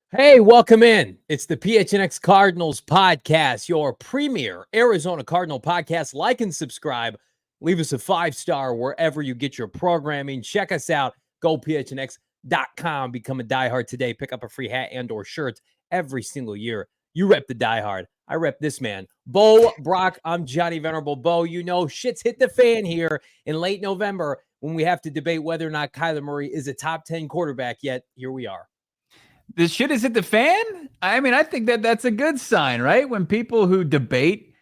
Hey, welcome in. It's the PHNX Cardinals podcast, your premier Arizona Cardinal podcast. Like and subscribe. Leave us a 5-star wherever you get your programming. Check us out. Go PHNX.com. Become a diehard today. Pick up a free hat and or shirt every single year. You rep the diehard. I rep this man. Bo Brack, I'm Johnny Venerable. Bo, you know, shit's hit the fan here in late November when we have to debate whether or not Kyler Murray is a top 10 quarterback yet. Here we are. The shit is hit the fan? I mean, I think that's a good sign, right? When people who debate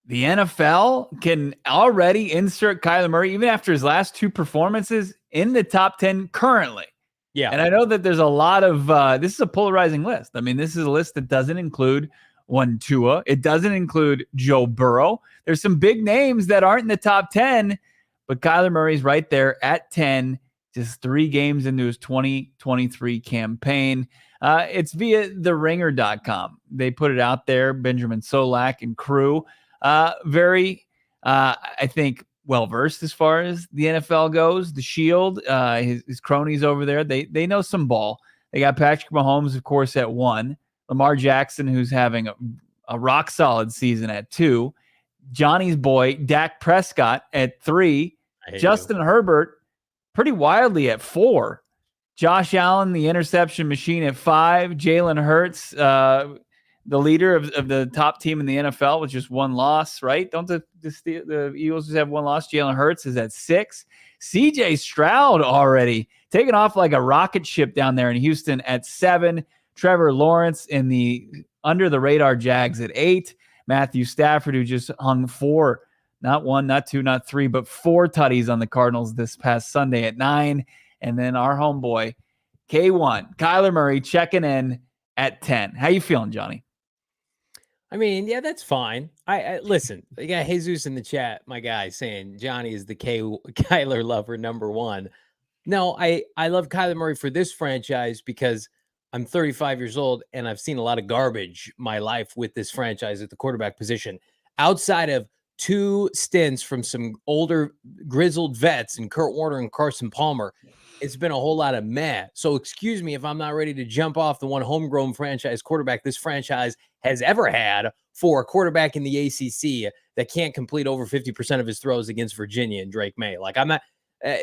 the NFL can already insert Kyler Murray, even after his last two performances, in the top 10 currently. Yeah. And I know that there's a lot of, this is a polarizing list. I mean, this is a list that doesn't include one Tua. It doesn't include Joe Burrow. There's some big names that aren't in the top 10, but Kyler Murray's right there at 10. Just 3 games into his 2023 campaign. It's via theringer.com. They put it out there. Benjamin Solak and crew. Very, I think, well-versed as far as the NFL goes. The Shield, his cronies over there, they know some ball. They got Patrick Mahomes, of course, at 1. Lamar Jackson, who's having a rock-solid season at 2. Johnny's boy, Dak Prescott, at 3. Justin Herbert, pretty wildly at 4. Josh Allen, the interception machine, at 5. Jalen Hurts, the leader of the top team in the NFL with just 1 loss, right? Don't the Eagles just have 1 loss? Jalen Hurts is at 6. CJ Stroud already taking off like a rocket ship down there in Houston at 7. Trevor Lawrence in the under-the-radar Jags at 8. Matthew Stafford, who just hung 4, not 1, not 2, not 3, but 4 tutties on the Cardinals this past Sunday at 9. And then our homeboy, K1, Kyler Murray, checking in at 10. How you feeling, Johnny? I mean, yeah, that's fine. I listen, you got Jesus in the chat, my guy, saying Johnny is the Kyler lover number 1. No, I love Kyler Murray for this franchise because I'm 35 years old and I've seen a lot of garbage my life with this franchise at the quarterback position. Outside of 2 stints from some older grizzled vets in Kurt Warner and Carson Palmer, it's been a whole lot of meh. So excuse me if I'm not ready to jump off the one homegrown franchise quarterback this franchise has ever had for a quarterback in the ACC that can't complete over 50% of his throws against Virginia and Drake May. Like, I'm not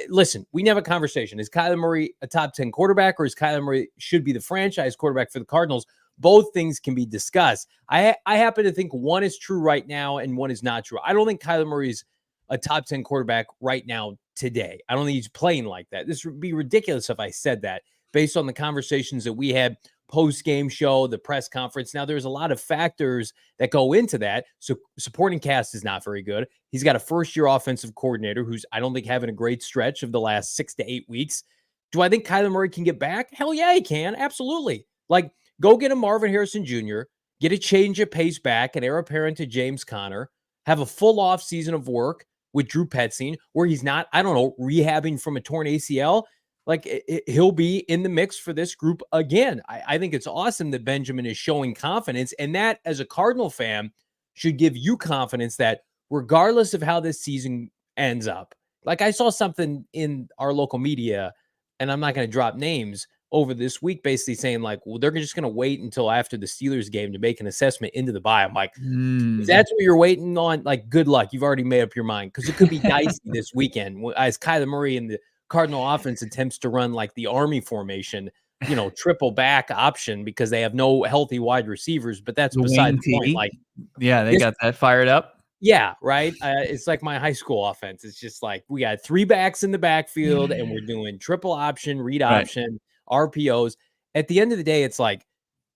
listen, we can have a conversation. Is Kyler Murray a top 10 quarterback, or is Kyler Murray should be the franchise quarterback for the Cardinals? Both things can be discussed. I happen to think one is true right now and one is not true. I don't think Kyler Murray's a top 10 quarterback right now today. I don't think he's playing like that. This would be ridiculous if I said that based on the conversations that we had post-game show, the press conference. Now, there's a lot of factors that go into that. So supporting cast is not very good. He's got a first-year offensive coordinator who's, I don't think, having a great stretch of the last 6 to 8 weeks. Do I think Kyler Murray can get back? Hell yeah, he can. Absolutely. Like, go get a Marvin Harrison Jr., get a change of pace back, an heir apparent to James Conner, have a full off season of work with Drew Petzing, where he's not, I don't know, rehabbing from a torn ACL. Like, he'll be in the mix for this group again. I think it's awesome that Benjamin is showing confidence, and that, as a Cardinal fan, should give you confidence that regardless of how this season ends up, like, I saw something in our local media, and I'm not going to drop names, over this week, basically saying, like, well, they're just going to wait until after the Steelers game to make an assessment into the bye. I'm like, if that's what you're waiting on, like, good luck. You've already made up your mind, because it could be dicey this weekend as Kyler Murray and the Cardinal offense attempts to run like the Army formation, you know, triple back option, because they have no healthy wide receivers. But that's beside the point. Like, yeah, they got that fired up. Yeah, right. It's like my high school offense. It's just like we got 3 backs in the backfield, and we're doing triple option, read option, RPOs. At the end of the day, it's like,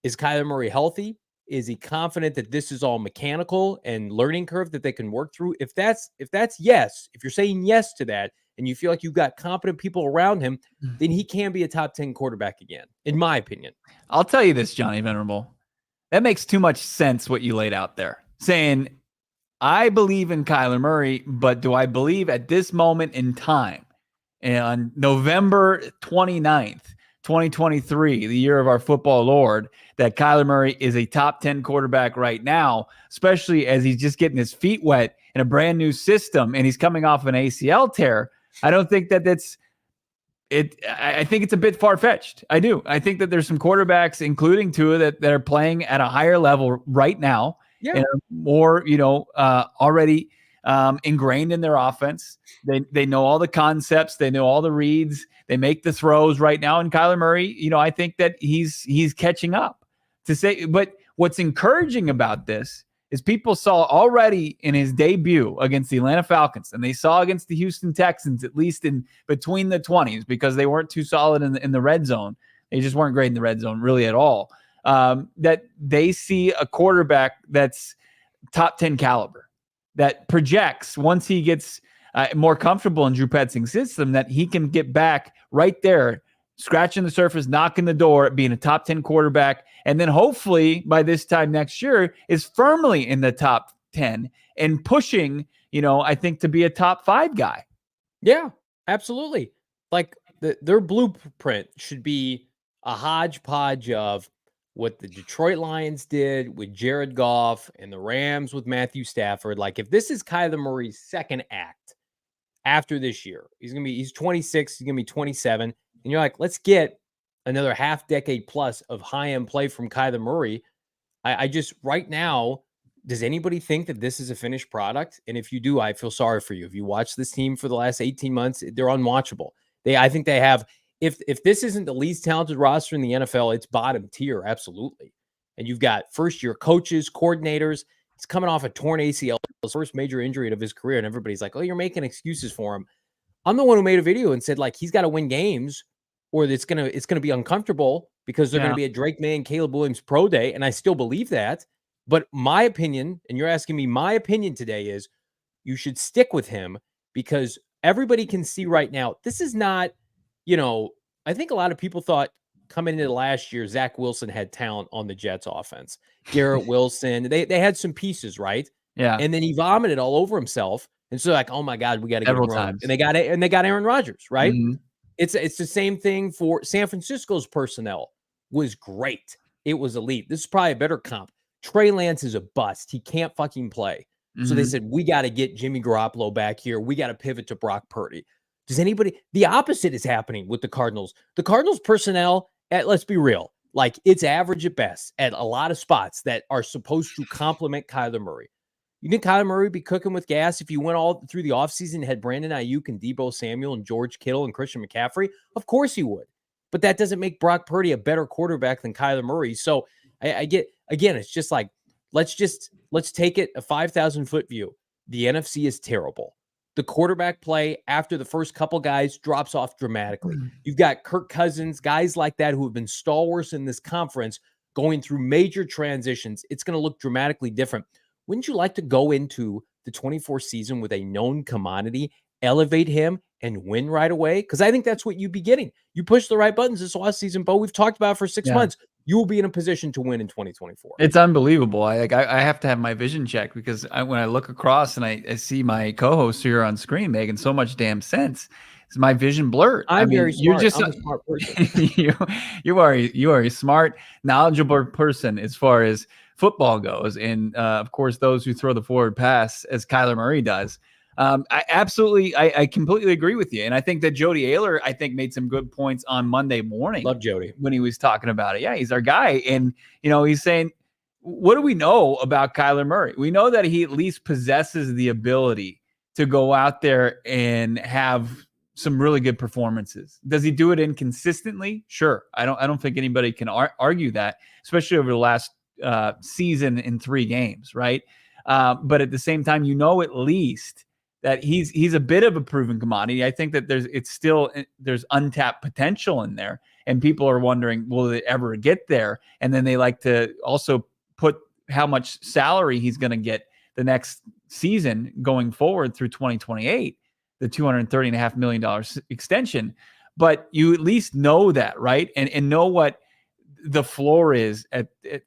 is Kyler Murray healthy? Is he confident that this is all mechanical and learning curve that they can work through? If that's yes, if you're saying yes to that and you feel like you've got competent people around him, then he can be a top 10 quarterback again, in my opinion. I'll tell you this, Johnny Venerable. That makes too much sense what you laid out there. Saying, I believe in Kyler Murray, but do I believe at this moment in time, on November 29th, 2023, the year of our football Lord, that Kyler Murray is a top 10 quarterback right now, especially as he's just getting his feet wet in a brand new system and he's coming off an ACL tear? I don't think that that's it. I think it's a bit far-fetched. I do. I think that there's some quarterbacks, including Tua, that are playing at a higher level right now. Yeah. And are more, already ingrained in their offense. They know all the concepts. They know all the reads. They make the throws right now. And Kyler Murray, I think that he's catching up to say. But what's encouraging about this is people saw already in his debut against the Atlanta Falcons, and they saw against the Houston Texans, at least in between the 20s, because they weren't too solid in the red zone. They just weren't great in the red zone really at all. That they see a quarterback that's top 10 caliber, that projects once he gets more comfortable in Drew Petzing's system, that he can get back right there, scratching the surface, knocking the door, being a top 10 quarterback. And then hopefully by this time next year is firmly in the top 10 and pushing, I think, to be a top 5 guy. Yeah, absolutely. Like their blueprint should be a hodgepodge of what the Detroit Lions did with Jared Goff and the Rams with Matthew Stafford. Like, if this is Kyler Murray's second act after this year, he's 26, he's going to be 27. And you're like, let's get another half decade plus of high-end play from Kyler Murray. I just, right now, does anybody think that this is a finished product? And if you do, I feel sorry for you. If you watch this team for the last 18 months, they're unwatchable. I think they have, if this isn't the least talented roster in the NFL, it's bottom tier, absolutely. And you've got first-year coaches, coordinators. He's coming off a torn ACL, his first major injury of his career, and everybody's like, oh, you're making excuses for him. I'm the one who made a video and said, like, he's got to win games or it's gonna be uncomfortable because they're going to be at Drake May and Caleb Williams pro day, and I still believe that. But my opinion, and you're asking me my opinion today, is you should stick with him because everybody can see right now, this is not, I think a lot of people thought coming into last year, Zach Wilson had talent on the Jets offense. Garrett Wilson, they had some pieces, right? Yeah. And then he vomited all over himself. And so like, oh my God, we got to get him wrong. And they got Aaron Rodgers, right? Mm-hmm. It's the same thing for San Francisco's personnel was great. It was elite. This is probably a better comp. Trey Lance is a bust. He can't fucking play. Mm-hmm. So they said, we got to get Jimmy Garoppolo back here. We got to pivot to Brock Purdy. The opposite is happening with the Cardinals. The Cardinals personnel, let's be real, like it's average at best at a lot of spots that are supposed to complement Kyler Murray. You think Kyler Murray would be cooking with gas if you went all through the offseason and had Brandon Ayuk and Deebo Samuel and George Kittle and Christian McCaffrey? Of course he would. But that doesn't make Brock Purdy a better quarterback than Kyler Murray. So I get, again, it's just like, let's take it a 5,000-foot view. The NFC is terrible. The quarterback play after the first couple guys drops off dramatically. You've got Kirk Cousins, guys like that who have been stalwarts in this conference going through major transitions. It's going to look dramatically different. Wouldn't you like to go into the 24 season with a known commodity, elevate him, and win right away? Because I think that's what you'd be getting. You push the right buttons this offseason, Bo. We've talked about it for 6 months. You will be in a position to win in 2024. It's unbelievable. I have to have my vision checked because when I look across and I see my co-host here on screen making so much damn sense, is my vision blurred. Very smart. You're just I'm a smart person. you are a smart, knowledgeable person as far as football goes, and of course those who throw the forward pass as Kyler Murray does. I completely agree with you. And I think that Jody Ayler, made some good points on Monday morning. Love Jody. When he was talking about it. Yeah, he's our guy. And, he's saying, what do we know about Kyler Murray? We know that he at least possesses the ability to go out there and have some really good performances. Does he do it inconsistently? Sure. I don't think anybody can argue that, especially over the last season in 3 games, right? But at the same time, at least that he's a bit of a proven commodity. I think that there's untapped potential in there, and people are wondering, will it ever get there? And then they like to also put how much salary he's going to get the next season going forward through 2028, the $230.5 million extension. But you at least know that, right? And know what the floor is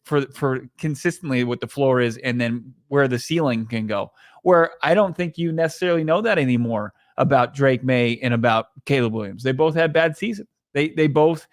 for consistently what the floor is, and then where the ceiling can go. Where I don't think you necessarily know that anymore about Drake May and about Caleb Williams. They both had bad seasons. They both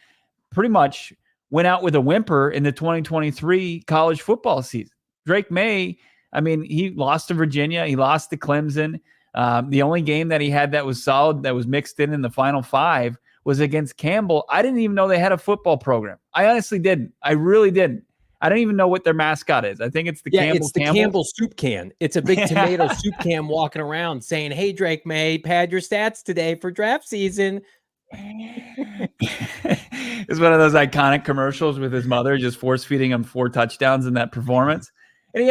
pretty much went out with a whimper in the 2023 college football season. Drake May, I mean, he lost to Virginia. He lost to Clemson. The only game that he had that was solid, that was mixed in the Final Five, was against Campbell. I didn't even know they had a football program. I honestly didn't. I really didn't. I don't even know what their mascot is. I think it's the Campbell. It's the Campbell soup can. It's a big tomato soup can walking around saying, "Hey, Drake May, pad your stats today for draft season." It's one of those iconic commercials with his mother just force feeding him 4 touchdowns in that performance. And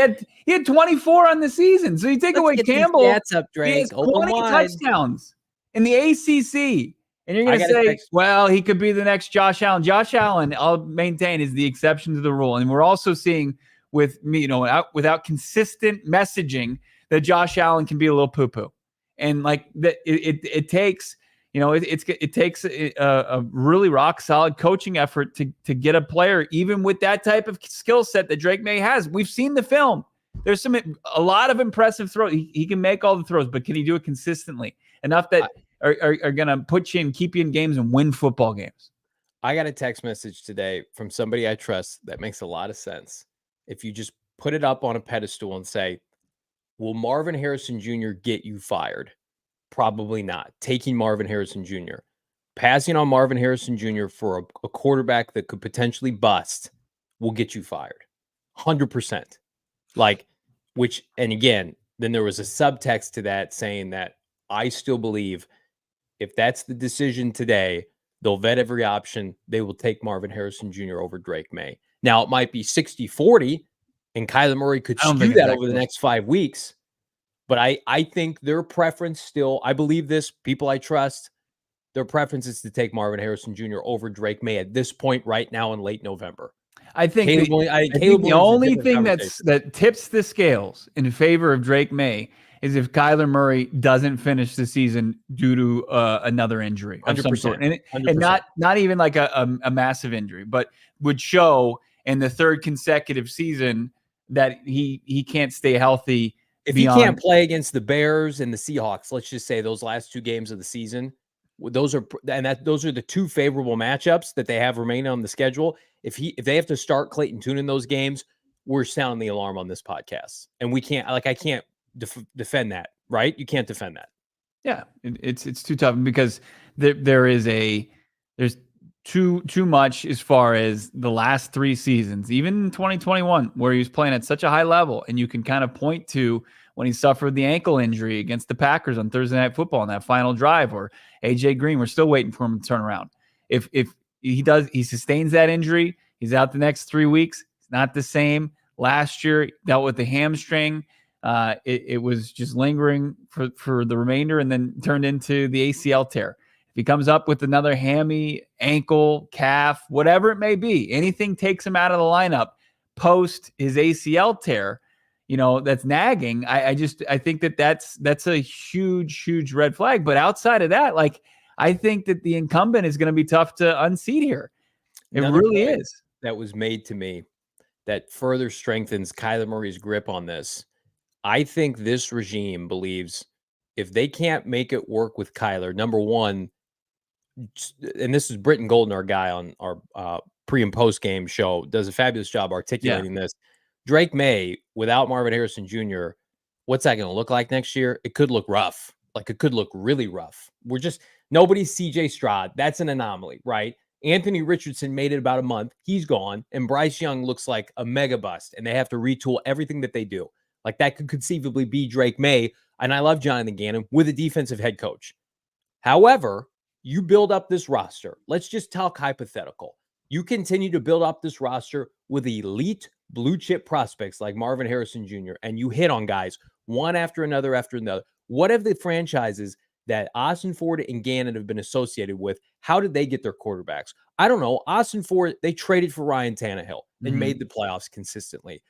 he had 24 on the season. So you take away Campbell, stats up, Drake. He has 20 touchdowns in the ACC. And you're going to say, well, he could be the next Josh Allen. Josh Allen, I'll maintain, is the exception to the rule. And we're also seeing without consistent messaging that Josh Allen can be a little poo-poo. And like that, it takes, it takes a really rock solid coaching effort to get a player, even with that type of skill set that Drake May has. We've seen the film. There's a lot of impressive throws. He can make all the throws, but can he do it consistently enough that are going to put you and keep you in games and win football games? I got a text message today from somebody I trust that makes a lot of sense. If you just put it up on a pedestal and say, will Marvin Harrison Jr. get you fired? Probably not. Taking Marvin Harrison Jr. Passing on Marvin Harrison Jr. for a quarterback that could potentially bust will get you fired. 100%. And again, then there was a subtext to that saying that I still believe if that's the decision today, they'll vet every option. They will take Marvin Harrison Jr. over Drake May. Now, it might be 60-40, and Kyler Murray could skew that over the next 5 weeks. But I think their preference still, I believe this, people I trust, their preference is to take Marvin Harrison Jr. over Drake May at this point right now in late November. I think the only thing that tips the scales in favor of Drake May is if Kyler Murray doesn't finish the season due to another injury of some sort. And not even like a massive injury, but would show in the 3rd consecutive season that he can't stay healthy. If he can't play against the Bears and the Seahawks, let's just say those last 2 games of the season, those are the 2 favorable matchups that they have remaining on the schedule. If they have to start Clayton Tune in those games, we're sounding the alarm on this podcast, and we can't. I can't defend that, right? You can't defend that. Yeah, it's too tough because there's too much as far as the last 3 seasons, even in 2021, where he was playing at such a high level, and you can kind of point to when he suffered the ankle injury against the Packers on Thursday Night Football on that final drive, or AJ Green. We're still waiting for him to turn around. If he sustains that injury, he's out the next 3 weeks. It's not the same. Last year, dealt with the hamstring. It was just lingering for the remainder and then turned into the ACL tear. If he comes up with another hammy, ankle, calf, whatever it may be, anything takes him out of the lineup post his ACL tear, that's nagging. I think that's a huge red flag. But outside of that, I think that the incumbent is going to be tough to unseat here. It really is. That was made to me that further strengthens Kyler Murray's grip on this. I think this regime believes if they can't make it work with Kyler, number one, and this is Britton Golden, our guy on our pre and post game show, does a fabulous job articulating this. Drake May, without Marvin Harrison Jr., what's that going to look like next year? It could look rough. It could look really rough. Nobody's CJ Stroud. That's an anomaly, right? Anthony Richardson made it about a month. He's gone. And Bryce Young looks like a mega bust. And they have to retool everything that they do. That could conceivably be Drake May. And I love Jonathan Gannon with a defensive head coach. However, you build up this roster. Let's just talk hypothetical. You continue to build up this roster with elite blue chip prospects like Marvin Harrison Jr. And you hit on guys one after another. What have the franchises that Austin Ford and Gannon have been associated with, how did they get their quarterbacks? I don't know. Austin Ford, they traded for Ryan Tannehill and made the playoffs consistently.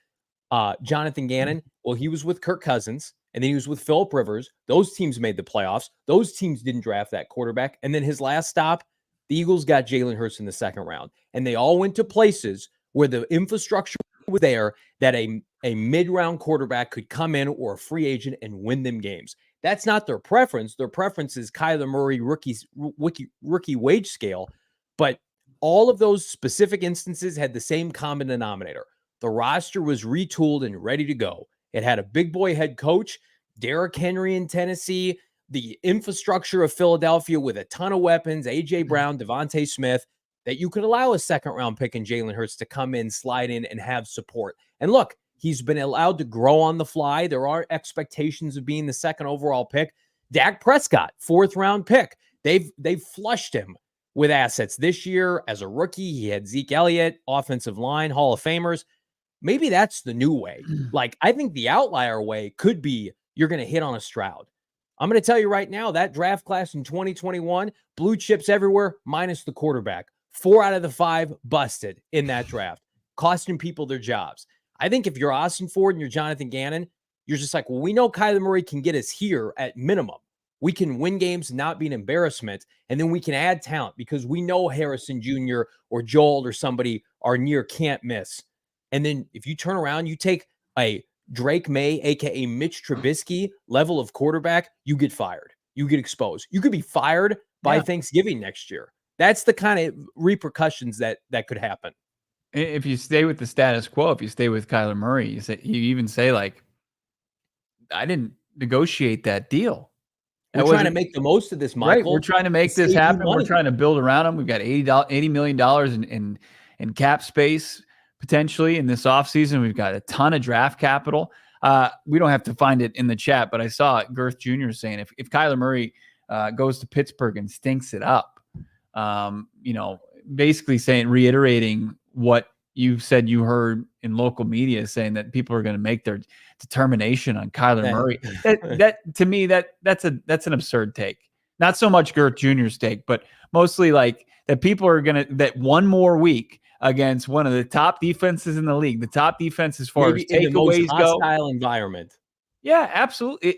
Jonathan Gannon, well, he was with Kirk Cousins, and then he was with Phillip Rivers. Those teams made the playoffs. Those teams didn't draft that quarterback. And then his last stop, the Eagles got Jalen Hurts in the second round. And they all went to places where the infrastructure was there that a mid-round quarterback could come in, or a free agent, and win them games. That's not their preference. Their preference is Kyler Murray rookie wage scale. But all of those specific instances had the same common denominator. The roster was retooled and ready to go. It had a big boy head coach, Derrick Henry in Tennessee, the infrastructure of Philadelphia with a ton of weapons, A.J. Brown, Devontae Smith, that you could allow a second-round pick in Jalen Hurts to come in, slide in, and have support. And look, he's been allowed to grow on the fly. There are expectations of being the second overall pick. Dak Prescott, fourth-round pick. They've flushed him with assets this year. As a rookie, he had Zeke Elliott, offensive line, Hall of Famers. Maybe that's the new way. Like, I think the outlier way could be you're going to hit on a Stroud. I'm going to tell you right now, that draft class in 2021, blue chips everywhere, minus the quarterback. 4 out of the 5 busted in that draft, costing people their jobs. I think if you're Austin Ford and you're Jonathan Gannon, you're just like, well, we know Kyler Murray can get us here at minimum. We can win games and not be an embarrassment, and then we can add talent because we know Harrison Jr. or Joel or somebody are near can't miss. And then if you turn around, you take a Drake May, a.k.a. Mitch Trubisky level of quarterback, you get fired. You get exposed. You could be fired by Thanksgiving next year. That's the kind of repercussions that could happen. If you stay with the status quo, if you stay with Kyler Murray, you even say, like, I didn't negotiate that deal. We're trying to make the most of this, Michael. Right. We're trying to make this happen. We're trying to build around him. We've got $80 million in cap space potentially in this offseason. We've got a ton of draft capital. We don't have to find it in the chat, but I saw Girth Jr. saying if Kyler Murray goes to Pittsburgh and stinks it up, basically reiterating what you said you heard in local media, saying that people are going to make their determination on Kyler Murray. That to me, that's an absurd take. Not so much Girth Jr.'s take, but mostly like that people are going to, that one more week against one of the top defenses in the league, the top defense as far as takeaways go. Hostile environment. Yeah, absolutely.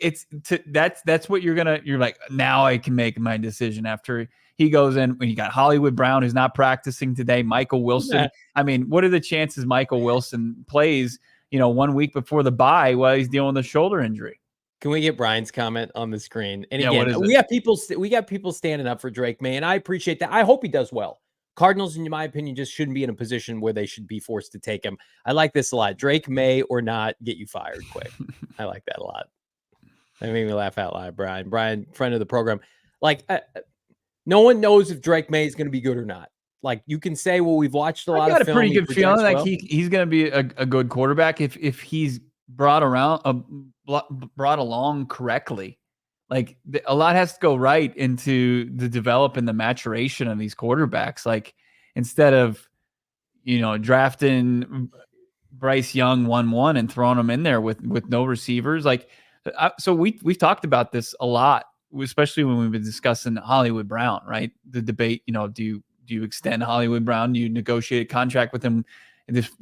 That's what you're like, now I can make my decision after he goes in. When you got Hollywood Brown, who's not practicing today, Michael Wilson. Yeah. I mean, what are the chances Michael Wilson plays, 1 week before the bye while he's dealing with a shoulder injury? Can we get Brian's comment on the screen? And again, we got people standing up for Drake May, and I appreciate that. I hope he does well. Cardinals, in my opinion, just shouldn't be in a position where they should be forced to take him. I like this a lot. Drake May or not, get you fired quick. I like that a lot. That made me laugh out loud, Brian. Brian, friend of the program. Like, no one knows if Drake May is going to be good or not. Like, you can say, well, we've watched a lot of film. I got a pretty good feeling like he's going to be a good quarterback if he's brought along correctly. Like, a lot has to go right into the develop and the maturation of these quarterbacks. Like, instead of, drafting Bryce Young 1-1 and throwing him in there with no receivers. Like, so we've talked about this a lot, especially when we've been discussing Hollywood Brown, right? The debate, do you extend Hollywood Brown? Do you negotiate a contract with him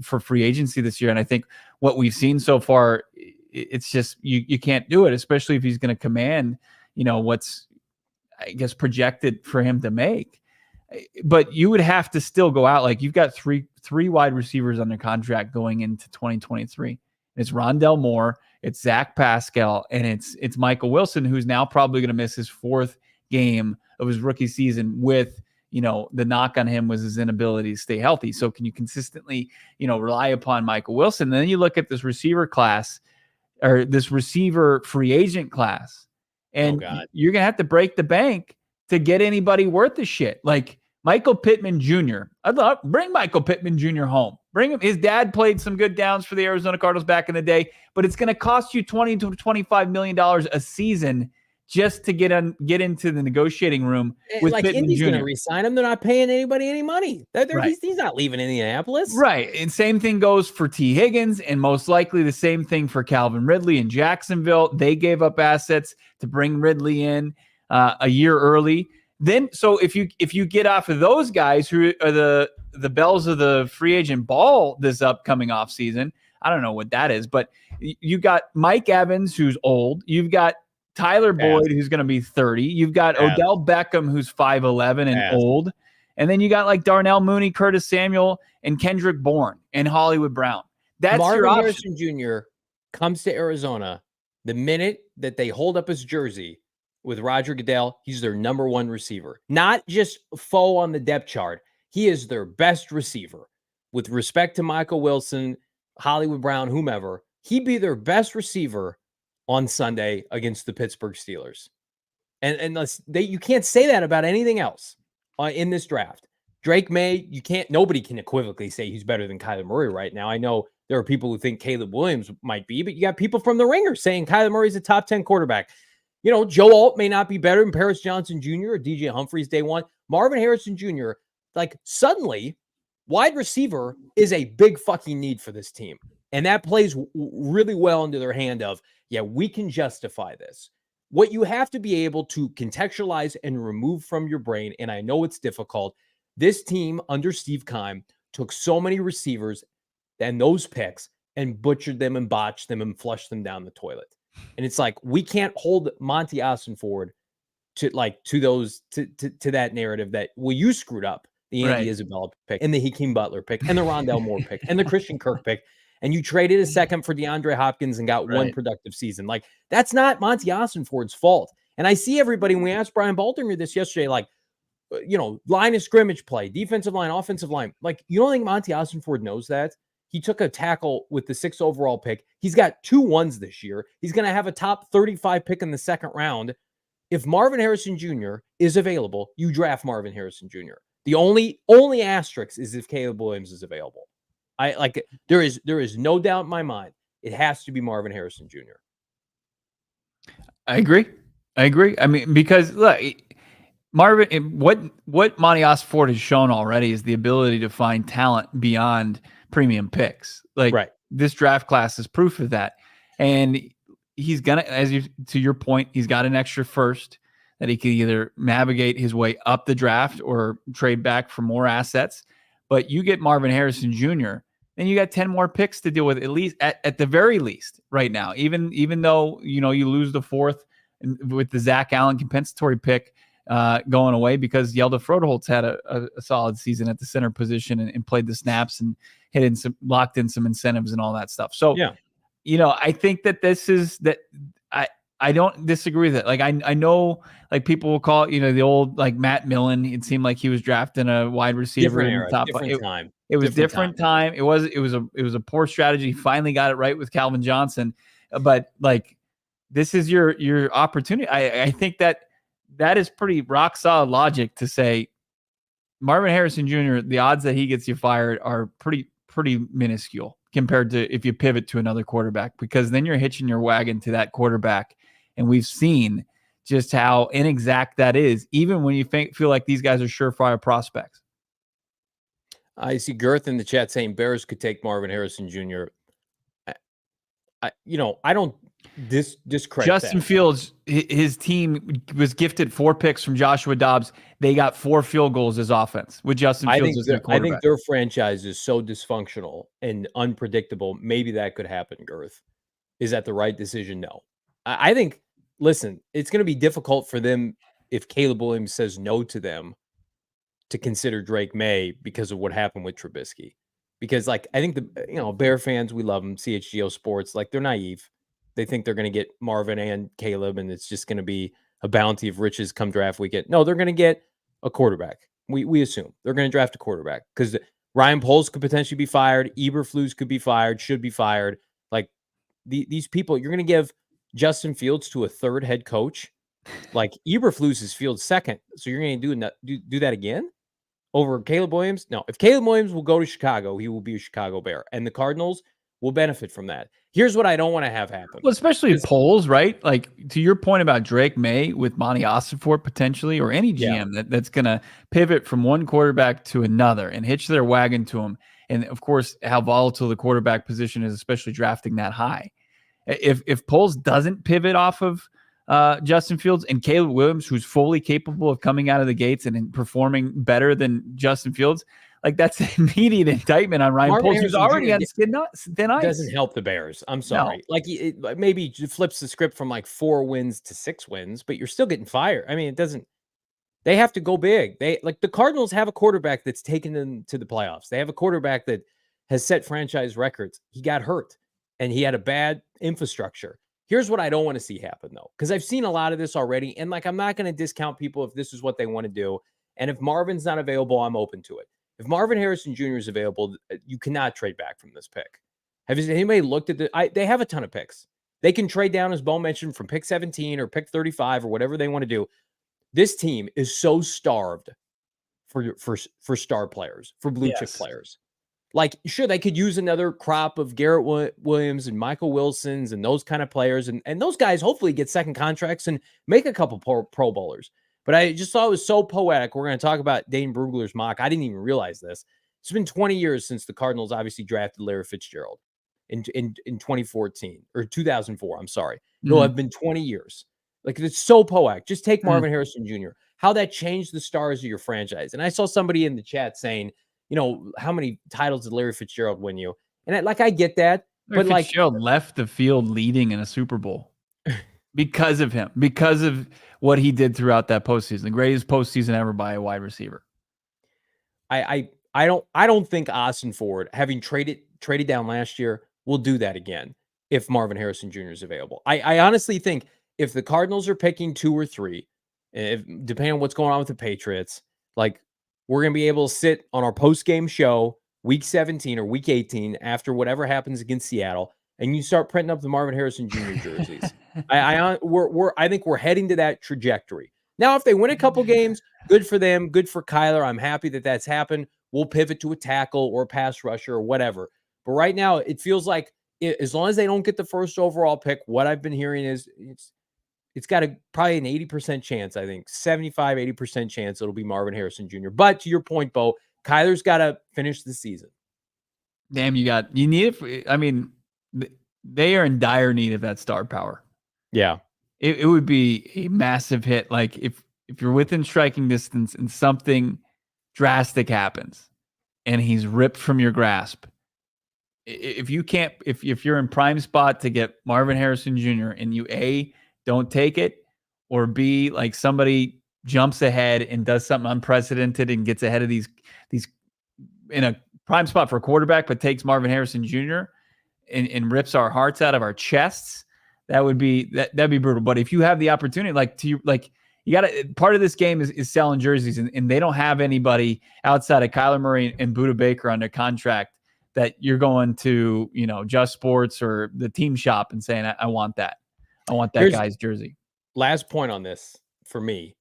for free agency this year? And I think what we've seen so far, it's just you can't do it, especially if he's going to command, what's, I guess, projected for him to make. But you would have to still go out. Like, you've got three wide receivers under contract going into 2023. It's Rondell Moore, it's Zach Pascal, and it's Michael Wilson, who's now probably going to miss his 4th game of his rookie season with, the knock on him was his inability to stay healthy. So can you consistently, rely upon Michael Wilson? And then you look at this receiver class, or this receiver free agent class, and you're going to have to break the bank to get anybody worth a shit. Like Michael Pittman Jr. Bring Michael Pittman Jr. home. Bring him. His dad played some good downs for the Arizona Cardinals back in the day, but it's going to cost you $20 to $25 million a season just to get into the negotiating room with Pittman Indy's Jr. going to re-sign him. They're not paying anybody any money. Right. He's not leaving Indianapolis. Right. And same thing goes for T. Higgins, and most likely the same thing for Calvin Ridley in Jacksonville. They gave up assets to bring Ridley in a year early. Then, so if you get off of those guys who are the bells of the free agent ball this upcoming offseason, I don't know what that is, but you got Mike Evans, who's old. You've got Tyler Boyd, who's going to be 30. You've got Odell Beckham, who's 5'11" and old. And then you got like Darnell Mooney, Curtis Samuel, and Kendrick Bourne, and Hollywood Brown. That's Marvin your option. Harrison Jr. comes to Arizona the minute that they hold up his jersey with Roger Goodell. He's their number one receiver, not just foe on the depth chart. He is their best receiver. With respect to Michael Wilson, Hollywood Brown, whomever, he'd be their best receiver on Sunday against the Pittsburgh Steelers. And you can't say that about anything else in this draft. Drake May, nobody can equivocally say he's better than Kyler Murray right now. I know there are people who think Caleb Williams might be, but you got people from the Ringer saying Kyler Murray's a top 10 quarterback. Joe Alt may not be better than Paris Johnson Jr. or DJ Humphries day one. Marvin Harrison Jr., suddenly wide receiver is a big fucking need for this team. And that plays really well into their hand of, we can justify this. What you have to be able to contextualize and remove from your brain, and I know it's difficult, this team under Steve Keim took so many receivers and those picks and butchered them and botched them and flushed them down the toilet. And it's like, we can't hold Monty Ossenford to that narrative that, you screwed up the Andy Isabella pick and the Hakeem Butler pick and the Rondell Moore pick and the Christian Kirk pick. And you traded a second for DeAndre Hopkins and got one productive season. That's not Monty Ossenford's fault. And I see everybody, when we asked Brian Baldinger this yesterday, line of scrimmage play, defensive line, offensive line. You don't think Monty Ossenford knows that? He took a tackle with the 6th overall pick. He's got 2 1s this year. He's going to have a top 35 pick in the second round. If Marvin Harrison Jr. is available, you draft Marvin Harrison Jr. The only asterisk is if Caleb Williams is available. There is no doubt in my mind. It has to be Marvin Harrison Jr. I agree. I mean, because look, Marvin, what Monty Ossenford has shown already is the ability to find talent beyond premium picks. This draft class is proof of that. And he's gonna, to your point, he's got an extra first that he can either navigate his way up the draft or trade back for more assets. But you get Marvin Harrison Jr., then you got 10 more picks to deal with, at least at the very least right now. Even though you lose the 4th with the Zach Allen compensatory pick going away, because Yelda Frodeholtz had a solid season at the center position and played the snaps and locked in some incentives and all that stuff. So I think that this is that. I don't disagree with it. I know people will call it, the old Matt Millen. It seemed like he was drafting a wide receiver in the top. Different time. It was different time. It was a poor strategy. He finally got it right with Calvin Johnson. But this is your opportunity. I think that is pretty rock solid logic to say Marvin Harrison Jr., the odds that he gets you fired are pretty minuscule compared to if you pivot to another quarterback, because then you're hitching your wagon to that quarterback. And we've seen just how inexact that is, even when you feel like these guys are surefire prospects. I see Girth in the chat saying Bears could take Marvin Harrison Jr. I don't discredit Justin Fields. His team was gifted 4 picks from Joshua Dobbs. They got 4 field goals as offense with Justin Fields as their quarterback. I think their franchise is so dysfunctional and unpredictable. Maybe that could happen, Girth. Is that the right decision? No. I think, listen, it's going to be difficult for them if Caleb Williams says no to them to consider Drake May because of what happened with Trubisky. Because I think Bear fans, we love them, CHGO Sports, they're naive. They think they're going to get Marvin and Caleb, and it's just going to be a bounty of riches come draft weekend. No, they're going to get a quarterback. We assume they're going to draft a quarterback because Ryan Poles could potentially be fired. Eberflus could be fired, should be fired. These people, you're going to give Justin Fields to a 3rd head coach. Eberflus is Fields' 2nd. So you're going to do that again over Caleb Williams? No. If Caleb Williams will go to Chicago, he will be a Chicago Bear, and the Cardinals will benefit from that. Here's what I don't want to have happen. Well, especially Poles, right? To your point about Drake May with Monty Ossenford potentially, or any GM that's going to pivot from one quarterback to another and hitch their wagon to him. And of course, how volatile the quarterback position is, especially drafting that high. If Poles doesn't pivot off of Justin Fields and Caleb Williams, who's fully capable of coming out of the gates and performing better than Justin Fields, Like that's an immediate indictment on Ryan Marvin Poles, who's Harrison already Jr. on thin ice. Doesn't help the Bears. I'm No. sorry. Like maybe it flips the script from like 4 wins to 6 wins, but you're still getting fired. I mean, it doesn't. They have to go big. They like the Cardinals have a quarterback that's taken them to the playoffs. They have a quarterback that has set franchise records. He got hurt and he had a bad infrastructure. Here's what I don't want to see happen though, because I've seen a lot of this already. And like, I'm not going to discount people if this is what they want to do. And if Marvin's not available, I'm open to it. If Marvin Harrison Jr. is available, you cannot trade back from this pick. Have anybody looked at they have a ton of picks. They can trade down, as Bo mentioned, from pick 17 or pick 35 or whatever they want to do. This team is so starved for star players, for blue chip players. Like, sure, they could use another crop of Garrett Williams and Michael Wilsons and those kind of players. And those guys hopefully get second contracts and make a couple pro bowlers. But I just thought it was so poetic. We're going to talk about Dane Brugler's mock. I didn't even realize this. It's been 20 years since the Cardinals obviously drafted Larry Fitzgerald in 2014 or 2004. I'm sorry. It'll have been 20 years. Like, it's so poetic. Just take Marvin Harrison Jr., how that changed the stars of your franchise. And I saw somebody in the chat saying, how many titles did Larry Fitzgerald win you? And I get that. Larry Fitzgerald left the field leading in a Super Bowl because of him, because of what he did throughout that postseason, the greatest postseason ever by a wide receiver. I don't think Austin Ford, having traded down last year, will do that again if Marvin Harrison Jr. is available. I honestly think if the Cardinals are picking 2 or 3, depending on what's going on with the Patriots, like, we're going to be able to sit on our post-game show week 17 or week 18 after whatever happens against Seattle, and you start printing up the Marvin Harrison Jr. jerseys. I think we're heading to that trajectory. Now, if they win a couple games, good for them, good for Kyler. I'm happy that that's happened. We'll pivot to a tackle or a pass rusher or whatever. But right now, it feels like as long as they don't get the first overall pick, what I've been hearing is it's got probably an 80% chance, I think, 75, 80% chance it'll be Marvin Harrison Jr. But to your point, Bo, Kyler's got to finish the season. Damn, you need it. I mean, they are in dire need of that star power. Yeah. It would be a massive hit. Like, if you're within striking distance and something drastic happens and he's ripped from your grasp, if you're in prime spot to get Marvin Harrison Jr. and you don't take it, or B, like somebody jumps ahead and does something unprecedented and gets ahead of these in a prime spot for a quarterback, but takes Marvin Harrison Jr. and rips our hearts out of our chests, that'd be brutal. But if you have the opportunity, you got to, part of this game is selling jerseys, and they don't have anybody outside of Kyler Murray and Budda Baker under contract that you're going to, Just Sports or the team shop and saying, I want that. I want that guy's jersey. Last point on this for me.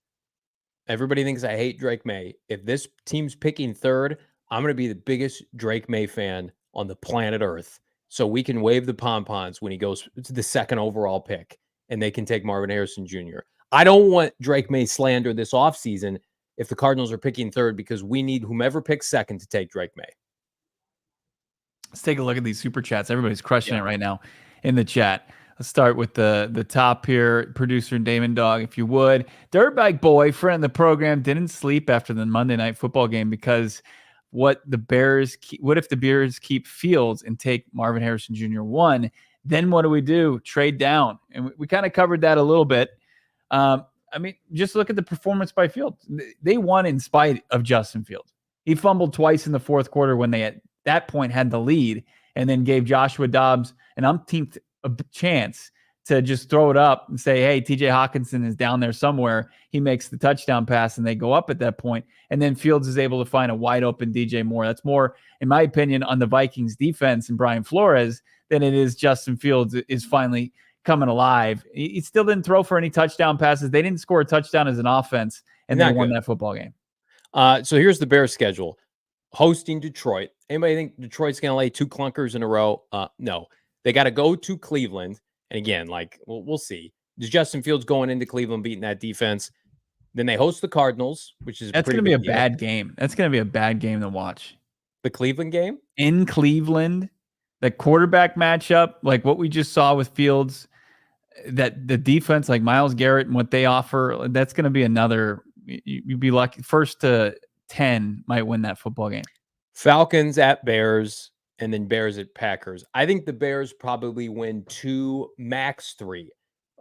Everybody thinks I hate Drake May. If this team's picking 3rd, I'm going to be the biggest Drake May fan on the planet Earth. So we can wave the pom-poms when he goes to the 2nd overall pick and they can take Marvin Harrison Jr. I don't want Drake May slander this offseason if the Cardinals are picking 3rd, because we need whomever picks 2nd to take Drake May. Let's take a look at these super chats. Everybody's crushing it right now in the chat. Let's start with the top here. Producer Damon Dog, if you would. Dirtbag Boy, friend of the program, didn't sleep after the Monday Night Football game because what if the Bears keep Fields and take Marvin Harrison Jr. 1? Then what do we do? Trade down. And we kind of covered that a little bit. I mean, just look at the performance by Fields. They won in spite of Justin Fields. He fumbled twice in the 4th quarter when they at that point had the lead, and then gave Joshua Dobbs an umpteenth a chance to just throw it up and say, hey, TJ Hawkinson is down there somewhere. He makes the touchdown pass and they go up at that point. And then Fields is able to find a wide open DJ Moore. That's more, in my opinion, on the Vikings defense and Brian Flores than it is Justin Fields is finally coming alive. He still didn't throw for any touchdown passes. They didn't score a touchdown as an offense, and they won that football game. So here's the Bears schedule. Hosting Detroit. Anybody think Detroit's going to lay 2 clunkers in a row? No. They got to go to Cleveland. And again, we'll see. Does Justin Fields going into Cleveland beating that defense? Then they host the Cardinals, which is that's going to be a bad game. That's going to be a bad game to watch. The Cleveland game? In Cleveland, the quarterback matchup, like what we just saw with Fields, that the defense, like Myles Garrett and what they offer, that's going to be another, you'd be lucky. 1st to 10 might win that football game. Falcons at Bears, and then Bears at Packers. I think the Bears probably win 2, max 3.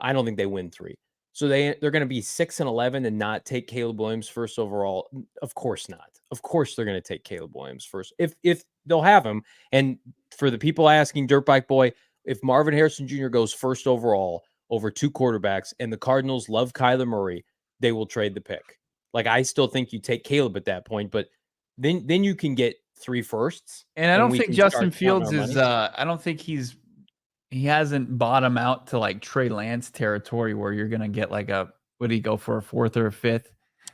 I don't think they win 3. So they're going to be 6-11 and not take Caleb Williams first overall. Of course not. Of course they're going to take Caleb Williams first if they'll have him. And for the people asking, Dirtbike Boy, if Marvin Harrison Jr. goes first overall over 2 quarterbacks and the Cardinals love Kyler Murray, they will trade the pick. Like, I still think you take Caleb at that point, but then you can get 3 firsts. And I don't think Justin Fields is I don't think he hasn't bottomed out to like Trey Lance territory where you're gonna get like would he go for a 4th or a 5th?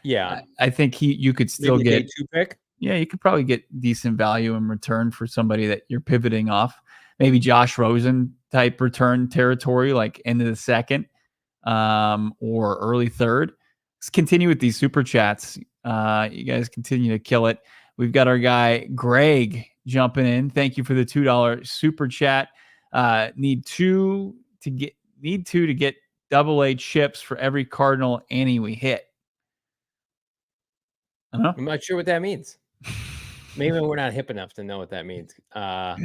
Yeah. I think you could still get a 2 pick. Yeah, you could probably get decent value in return for somebody that you're pivoting off. Maybe Josh Rosen type return territory, like end of the 2nd or early 3rd. Let's continue with these super chats. You guys continue to kill it. We've got our guy Greg jumping in. Thank you for the $2 super chat. Need two to get AA chips for every Cardinal Annie we hit. I don't know. I'm not sure what that means. Maybe we're not hip enough to know what that means. But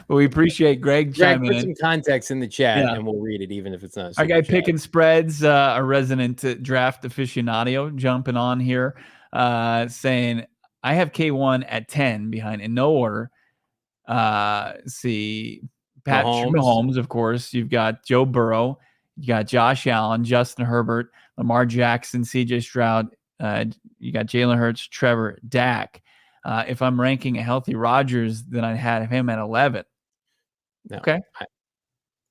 we appreciate Greg chiming put in. some context in the chat, and we'll read it, even if it's not. Our guy Picking Spreads, a resident draft aficionado, jumping on here, saying, I have K1 at 10 behind in no order. See, Patrick Mahomes, of course. You've got Joe Burrow. You got Josh Allen, Justin Herbert, Lamar Jackson, CJ Stroud. You got Jalen Hurts, Trevor, Dak. If I'm ranking a healthy Rodgers, then I'd have him at 11. No, okay.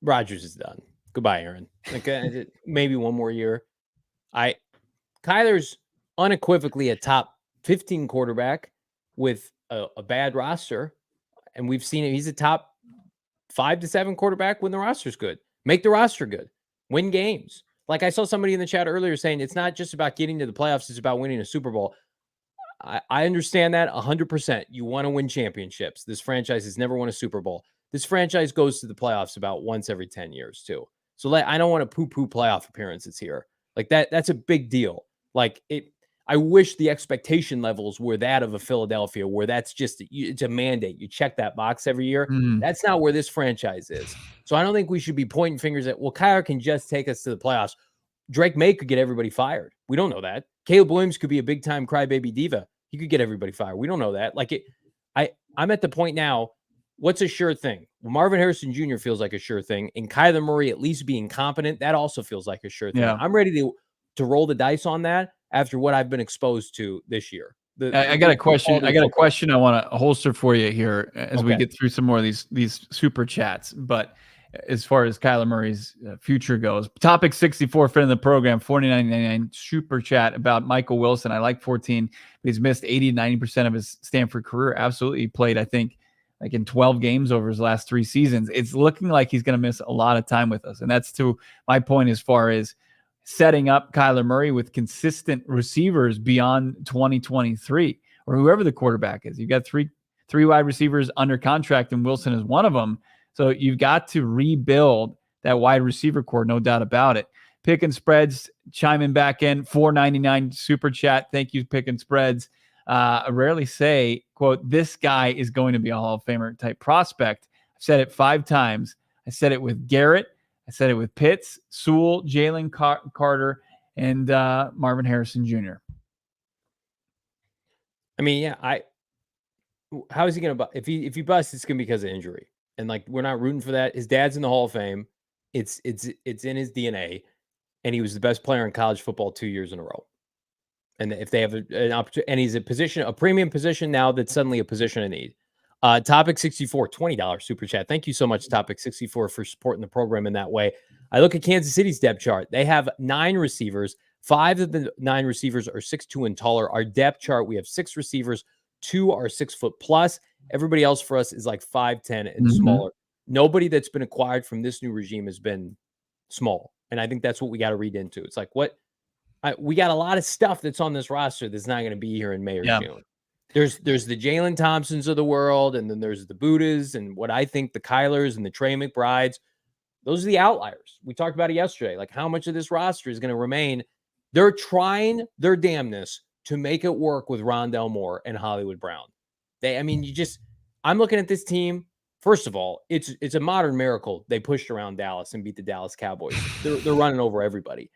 Rodgers is done. Goodbye, Aaron. Like, maybe one more year. Kyler's unequivocally a top 15 quarterback with a bad roster. And we've seen it. He's a top 5 to 7 quarterback when the roster's good. Make the roster good. Win games. Like, I saw somebody in the chat earlier saying it's not just about getting to the playoffs, it's about winning a Super Bowl. I understand that 100%. You want to win championships. This franchise has never won a Super Bowl. This franchise goes to the playoffs about once every 10 years too. So I don't want to poo-poo playoff appearances here. Like that's a big deal. Like I wish the expectation levels were that of a Philadelphia, where that's just, it's a mandate. You check that box every year. That's not where this franchise is. So I don't think we should be pointing fingers at, well, Kyler can just take us to the playoffs. Drake May could get everybody fired. We don't know that. Caleb Williams could be a big-time crybaby diva. He could get everybody fired. We don't know that. I'm at the point now, what's a sure thing? Well, Marvin Harrison Jr. feels like a sure thing, and Kyler Murray at least being competent, that also feels like a sure thing. Yeah. I'm ready to roll the dice on that after what I've been exposed to this year. I got a question. I got a question I want to holster for you here as we get through some more of these super chats. But as far as Kyler Murray's future goes, topic 64, friend of the program, $49.99 super chat about Michael Wilson. I like 14. He's missed 80 to 90% of his Stanford career. Absolutely played, I think, like in 12 games over his last 3 seasons. It's looking like he's going to miss a lot of time with us. And that's to my point as far as setting up Kyler Murray with consistent receivers beyond 2023 or whoever the quarterback is. You've got three wide receivers under contract, and Wilson is one of them. So you've got to rebuild that wide receiver core, no doubt about it. Picking Spreads chiming back in, $4.99 super chat. Thank you, Picking Spreads. I rarely say, quote, this guy is going to be a Hall of Famer type prospect. I've said it 5 times. I said it with Garrett. I said it with Pitts, Sewell, Jalen Carter, and Marvin Harrison Jr. I mean, yeah, how is he going to bust? If he busts, it's going to be because of injury. And like, we're not rooting for that. His dad's in the Hall of Fame. It's in his DNA. And he was the best player in college football 2 years in a row. And if they have an opportunity, and he's a premium position now, that's suddenly a position of need. Topic 64, $20 super chat. Thank you so much, Topic 64, for supporting the program in that way. I look at Kansas City's depth chart. They have 9 receivers. 5 of the 9 receivers are 6'2" and taller. Our depth chart, we have 6 receivers. 2 are 6 foot plus. Everybody else for us is like 5'10" and smaller. Nobody that's been acquired from this new regime has been small. And I think that's what we got to read into. It's like, we got a lot of stuff that's on this roster that's not going to be here in May or June. There's the Jalen Thompsons of the world, and then there's the Buddhas, and what I think the Kylers and the Trey McBrides. Those are the outliers. We talked about it yesterday. Like, how much of this roster is going to remain? They're trying their damnness to make it work with Rondell Moore and Hollywood Brown. I'm looking at this team. First of all, it's a modern miracle they pushed around Dallas and beat the Dallas Cowboys. They're running over everybody.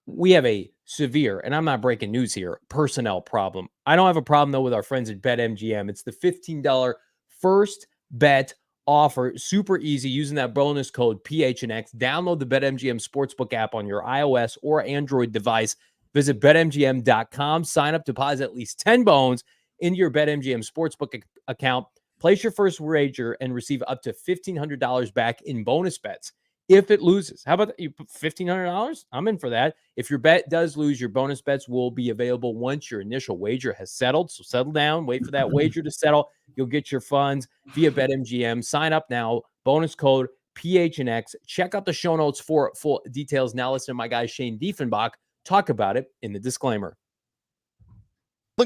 We have a severe, and I'm not breaking news here, personnel problem. I don't have a problem, though, with our friends at BetMGM. It's the $15 first bet offer. Super easy using that bonus code PHNX. Download the BetMGM Sportsbook app on your iOS or Android device. Visit BetMGM.com. Sign up, deposit at least 10 bones into your BetMGM Sportsbook account. Place your first wager and receive up to $1,500 back in bonus bets if it loses. How about you put $1,500? I'm in for that. If your bet does lose, your bonus bets will be available once your initial wager has settled. So settle down, wait for that wager to settle. You'll get your funds via BetMGM. Sign up now. Bonus code PHNX. Check out the show notes for full details. Now listen to my guy Shane Diefenbach talk about it in the disclaimer.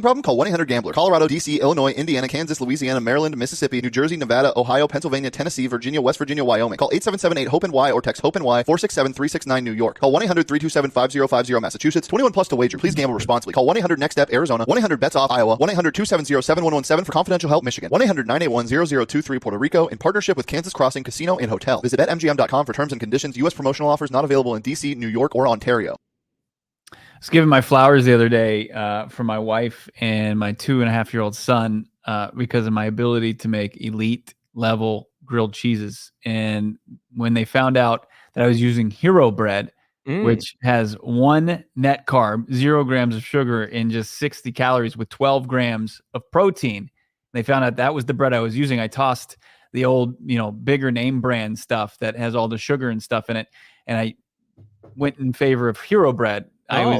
Problem? Call 1-800-GAMBLER. Colorado, D.C., Illinois, Indiana, Kansas, Louisiana, Maryland, Mississippi, New Jersey, Nevada, Ohio, Pennsylvania, Tennessee, Virginia, West Virginia, Wyoming. Call 877-8-HOPE-NY or text HOPE-NY 467-369 New York. Call 1-800-327-5050 Massachusetts. 21 plus to wager. Please gamble responsibly. Call 1-800-NEXT-STEP Arizona. 1-800-BETS-OFF Iowa. 1-800-270-7117 for confidential help Michigan. 1-800-981-0023 Puerto Rico in partnership with Kansas Crossing Casino and Hotel. Visit BetMGM.com for terms and conditions. U.S. promotional offers not available in D.C., New York, or Ontario. I was giving my flowers the other day for my wife and my 2.5-year-old son because of my ability to make elite level grilled cheeses. And when they found out that I was using Hero Bread, which has 1 net carb, 0 grams of sugar, and just 60 calories with 12 grams of protein, they found out that was the bread I was using. I tossed the old, bigger name brand stuff that has all the sugar and stuff in it, and I went in favor of Hero Bread. I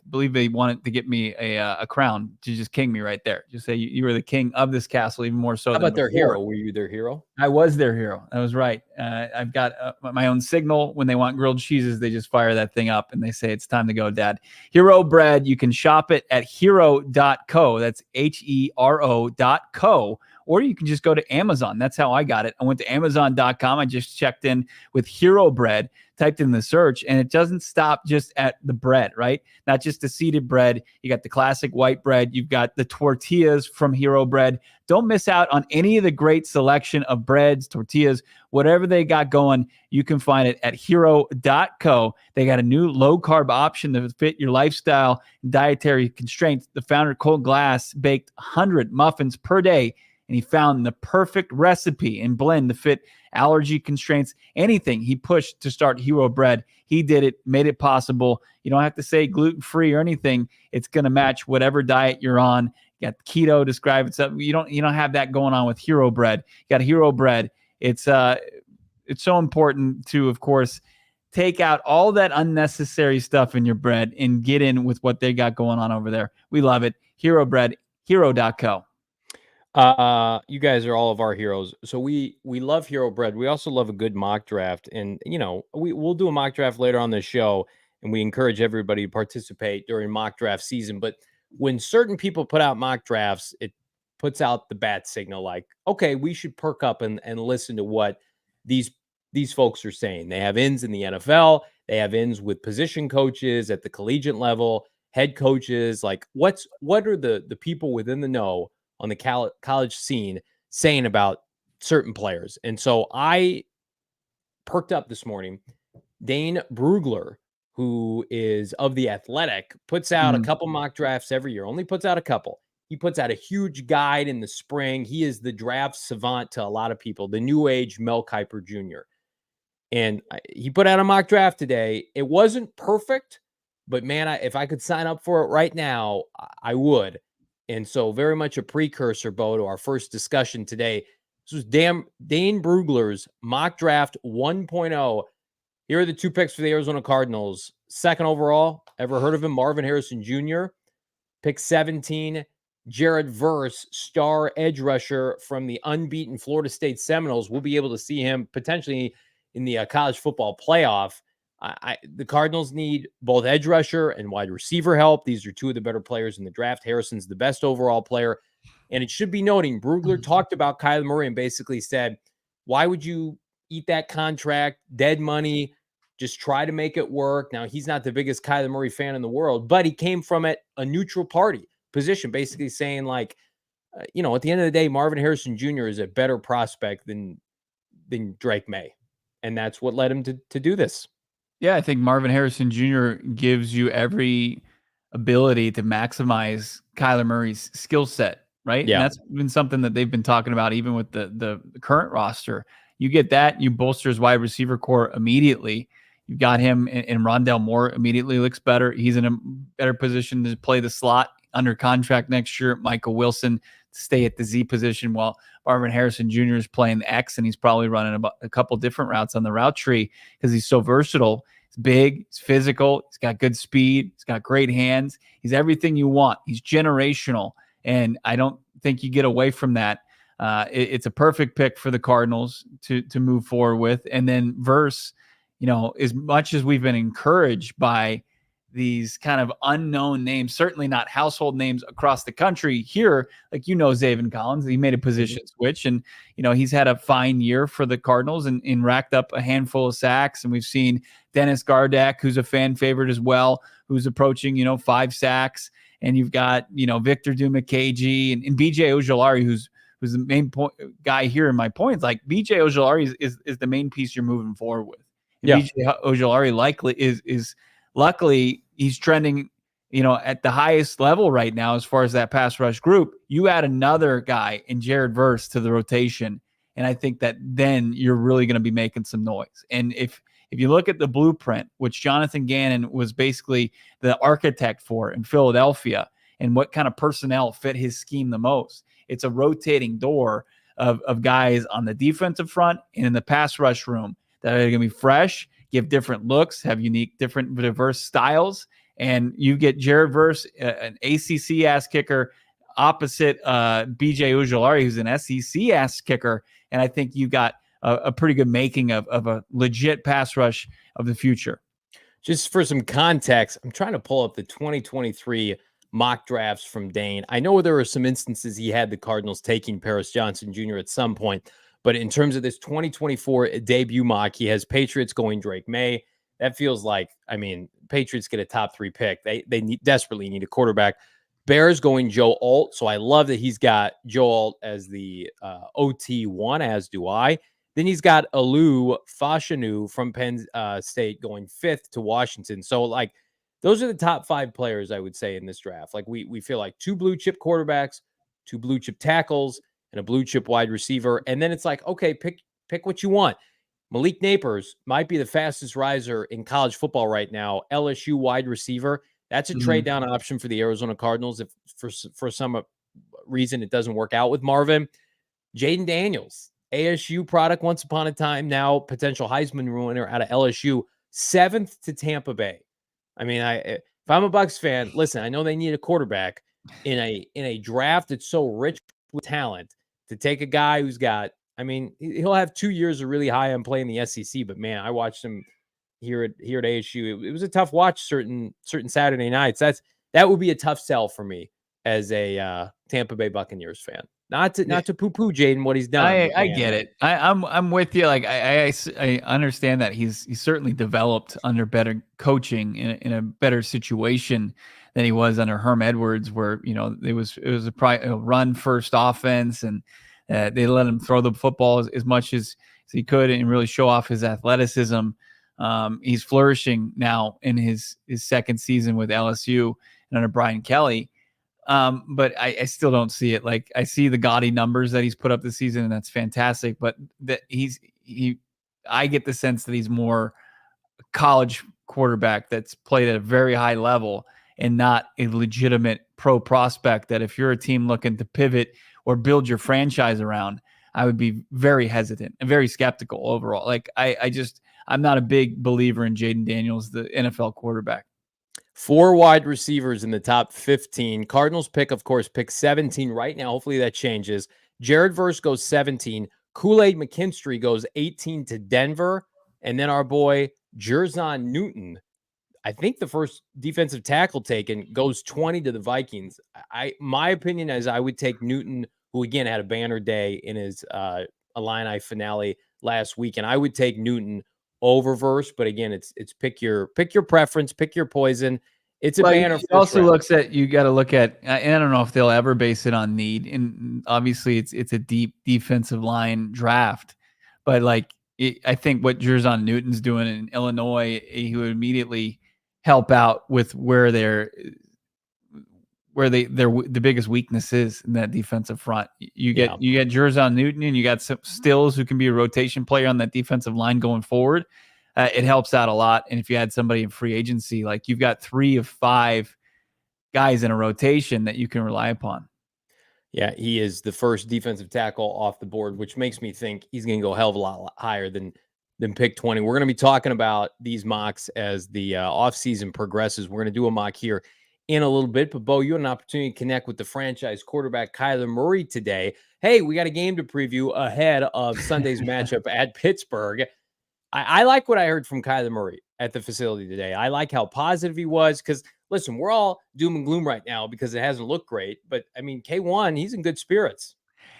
believe they wanted to get me a crown to just king me right there. Just say you were the king of this castle, even more so. How than about their before. hero? Were you their hero? I was their hero. That was right. I've got my own signal. When they want grilled cheeses, they just fire that thing up and they say, it's time to go, Dad. Hero Bread. You can shop it at hero.co. That's HERO.co. Or you can just go to Amazon. That's how I got it. I went to Amazon.com. I just checked in with Hero Bread, typed in the search, and it doesn't stop just at the bread, right? Not just the seeded bread. You got the classic white bread. You've got the tortillas from Hero Bread. Don't miss out on any of the great selection of breads, tortillas, whatever they got going. You can find it at hero.co. They got a new low-carb option to fit your lifestyle and dietary constraints. The founder, Cole Glass, baked 100 muffins per day, and he found the perfect recipe and blend to fit allergy constraints. Anything he pushed to start Hero Bread, he did it, made it possible. You don't have to say gluten-free or anything. It's going to match whatever diet you're on. You got keto, describe itself. You don't have that going on with Hero Bread. You got Hero Bread. It's so important to, of course, take out all that unnecessary stuff in your bread and get in with what they got going on over there. We love it. Hero Bread, hero.co. You guys are all of our heroes. So we love Hero Bread. We also love a good mock draft. And, we'll do a mock draft later on the show, and we encourage everybody to participate during mock draft season. But when certain people put out mock drafts, it puts out the bat signal like, okay, we should perk up and listen to what these folks are saying. They have ins in the NFL. They have ins with position coaches at the collegiate level, head coaches. Like what are the people within the know on the college scene saying about certain players? And so I perked up this morning. Dane Brugler, who is of The Athletic, puts out a couple mock drafts every year, only puts out a couple. He puts out a huge guide in the spring. He is the draft savant to a lot of people, the new age Mel Kiper Jr. And he put out a mock draft today. It wasn't perfect, but man, if I could sign up for it right now, I would. And so very much a precursor, Bo, to our first discussion today. This was Dane Brugler's mock draft 1.0. Here are the 2 picks for the Arizona Cardinals. 2nd overall, ever heard of him? Marvin Harrison Jr. Pick 17, Jared Verse, star edge rusher from the unbeaten Florida State Seminoles. We'll be able to see him potentially in the college football playoff. The Cardinals need both edge rusher and wide receiver help. These are 2 of the better players in the draft. Harrison's the best overall player. And it should be noting, Brugler talked about Kyler Murray and basically said, why would you eat that contract? Dead money. Just try to make it work. Now, he's not the biggest Kyler Murray fan in the world, but he came from a neutral party position, basically saying like, at the end of the day, Marvin Harrison Jr. is a better prospect than Drake May, and that's what led him to do this. Yeah, I think Marvin Harrison Jr. gives you every ability to maximize Kyler Murray's skill set, right? And Yeah. that's been something that they've been talking about even with the current roster. You get that, you bolster his wide receiver core immediately. You've got him and Rondell Moore immediately looks better. He's in a better position to play the slot under contract next year. Michael Wilson stay at the Z position while Marvin Harrison Jr. is playing the X, and he's probably running about a couple different routes on the route tree because he's so versatile. He's big, he's physical, he's got good speed, he's got great hands. He's everything you want. He's generational, and I don't think you get away from that. It's a perfect pick for the Cardinals to move forward with. And then Verse, as much as we've been encouraged by these kind of unknown names, certainly not household names across the country here, like, Zaven Collins, he made a position switch, and, he's had a fine year for the Cardinals and racked up a handful of sacks. And we've seen Dennis Gardeck, who's a fan favorite as well, who's approaching, 5 sacks. And you've got, Victor Dumakaji and BJ Ojolari, who's the main guy here in my points. Like, BJ Ojolari is the main piece you're moving forward with. And Yeah. BJ Ojolari likely is luckily he's trending, at the highest level right now as far as that pass rush group. You add another guy in Jared Verse to the rotation, and I think that then you're really going to be making some noise. And if you look at the blueprint, which Jonathan Gannon was basically the architect for in Philadelphia, and what kind of personnel fit his scheme the most, it's a rotating door of guys on the defensive front and in the pass rush room that are going to be fresh, give different looks, have unique, different, diverse styles. And you get Jared Verse, an ACC-ass kicker, opposite BJ Ojolari, who's an SEC-ass kicker. And I think you got a pretty good making of a legit pass rush of the future. Just for some context, I'm trying to pull up the 2023 mock drafts from Dane. I know there were some instances he had the Cardinals taking Paris Johnson Jr. at some point, but in terms of this 2024 debut mock, he has Patriots going Drake May. That feels like, Patriots get a top 3 pick. They desperately need a quarterback. Bears going Joe Alt. So I love that he's got Joe Alt as the OT1, as do I. Then he's got Alu Fashanu from Penn State going 5th to Washington. So, like, those are the top 5 players, I would say, in this draft. Like, we feel like 2 blue chip quarterbacks, 2 blue chip tackles, and a blue chip wide receiver. And then it's like, okay, pick what you want. Malik Neighbors might be the fastest riser in college football right now. LSU wide receiver. That's a trade down option for the Arizona Cardinals if for some reason it doesn't work out with Marvin. Jaden Daniels, ASU product once upon a time, now potential Heisman winner out of LSU, 7th to Tampa Bay. If I'm a Bucs fan, listen, I know they need a quarterback in a draft that's so rich with talent, to take a guy who's got, he'll have 2 years of really high end play in the SEC, but man, I watched him here at ASU. It was a tough watch certain Saturday nights. That would be a tough sell for me as a Tampa Bay Buccaneers fan. Not to poo-poo Jaden what he's done. I get it. I'm with you. Like, I understand that he's certainly developed under better coaching in a better situation than he was under Herm Edwards, where it was a run first offense, and they let him throw the football as much as he could and really show off his athleticism. He's flourishing now in his second season with LSU and under Brian Kelly. But I still don't see it. Like, I see the gaudy numbers that he's put up this season, and that's fantastic. But that I get the sense that he's more a college quarterback that's played at a very high level and not a legitimate pro prospect that if you're a team looking to pivot or build your franchise around, I would be very hesitant and very skeptical overall. Like, I'm not a big believer in Jaden Daniels, the NFL quarterback. 4 wide receivers in the top 15. Cardinals pick 17 right now. Hopefully that changes. Jared Verse goes 17. Kool-Aid McKinstry goes 18 to Denver. And then our boy Jerzon Newton, I think the first defensive tackle taken, goes 20 to the Vikings. My opinion is I would take Newton, who again had a banner day in his Illini finale last week, and I would take Newton over Verse. But again, it's pick your preference, pick your poison. It's a Well, banner. it also looks at, you got to look at, and I don't know if they'll ever base it on need. And obviously, it's a deep defensive line draft, but like I think what Jerzon Newton's doing in Illinois, he would immediately help out with where the biggest weakness is in that defensive front. You get Jerzon Newton, and you got some Stills, who can be a rotation player on that defensive line going forward. It helps out a lot. And if you had somebody in free agency, like you've got 3 of 5 guys in a rotation that you can rely upon. Yeah, he is the first defensive tackle off the board, which makes me think he's going to go a hell of a lot higher than pick 20. We're going to be talking about these mocks as the offseason progresses. We're going to do a mock here in a little bit. But, Bo, you had an opportunity to connect with the franchise quarterback, Kyler Murray, today. Hey, we got a game to preview ahead of Sunday's matchup at Pittsburgh. I like what I heard from Kyler Murray at the facility today. I like how positive he was because, listen, we're all doom and gloom right now because it hasn't looked great. But, I mean, K1, he's in good spirits.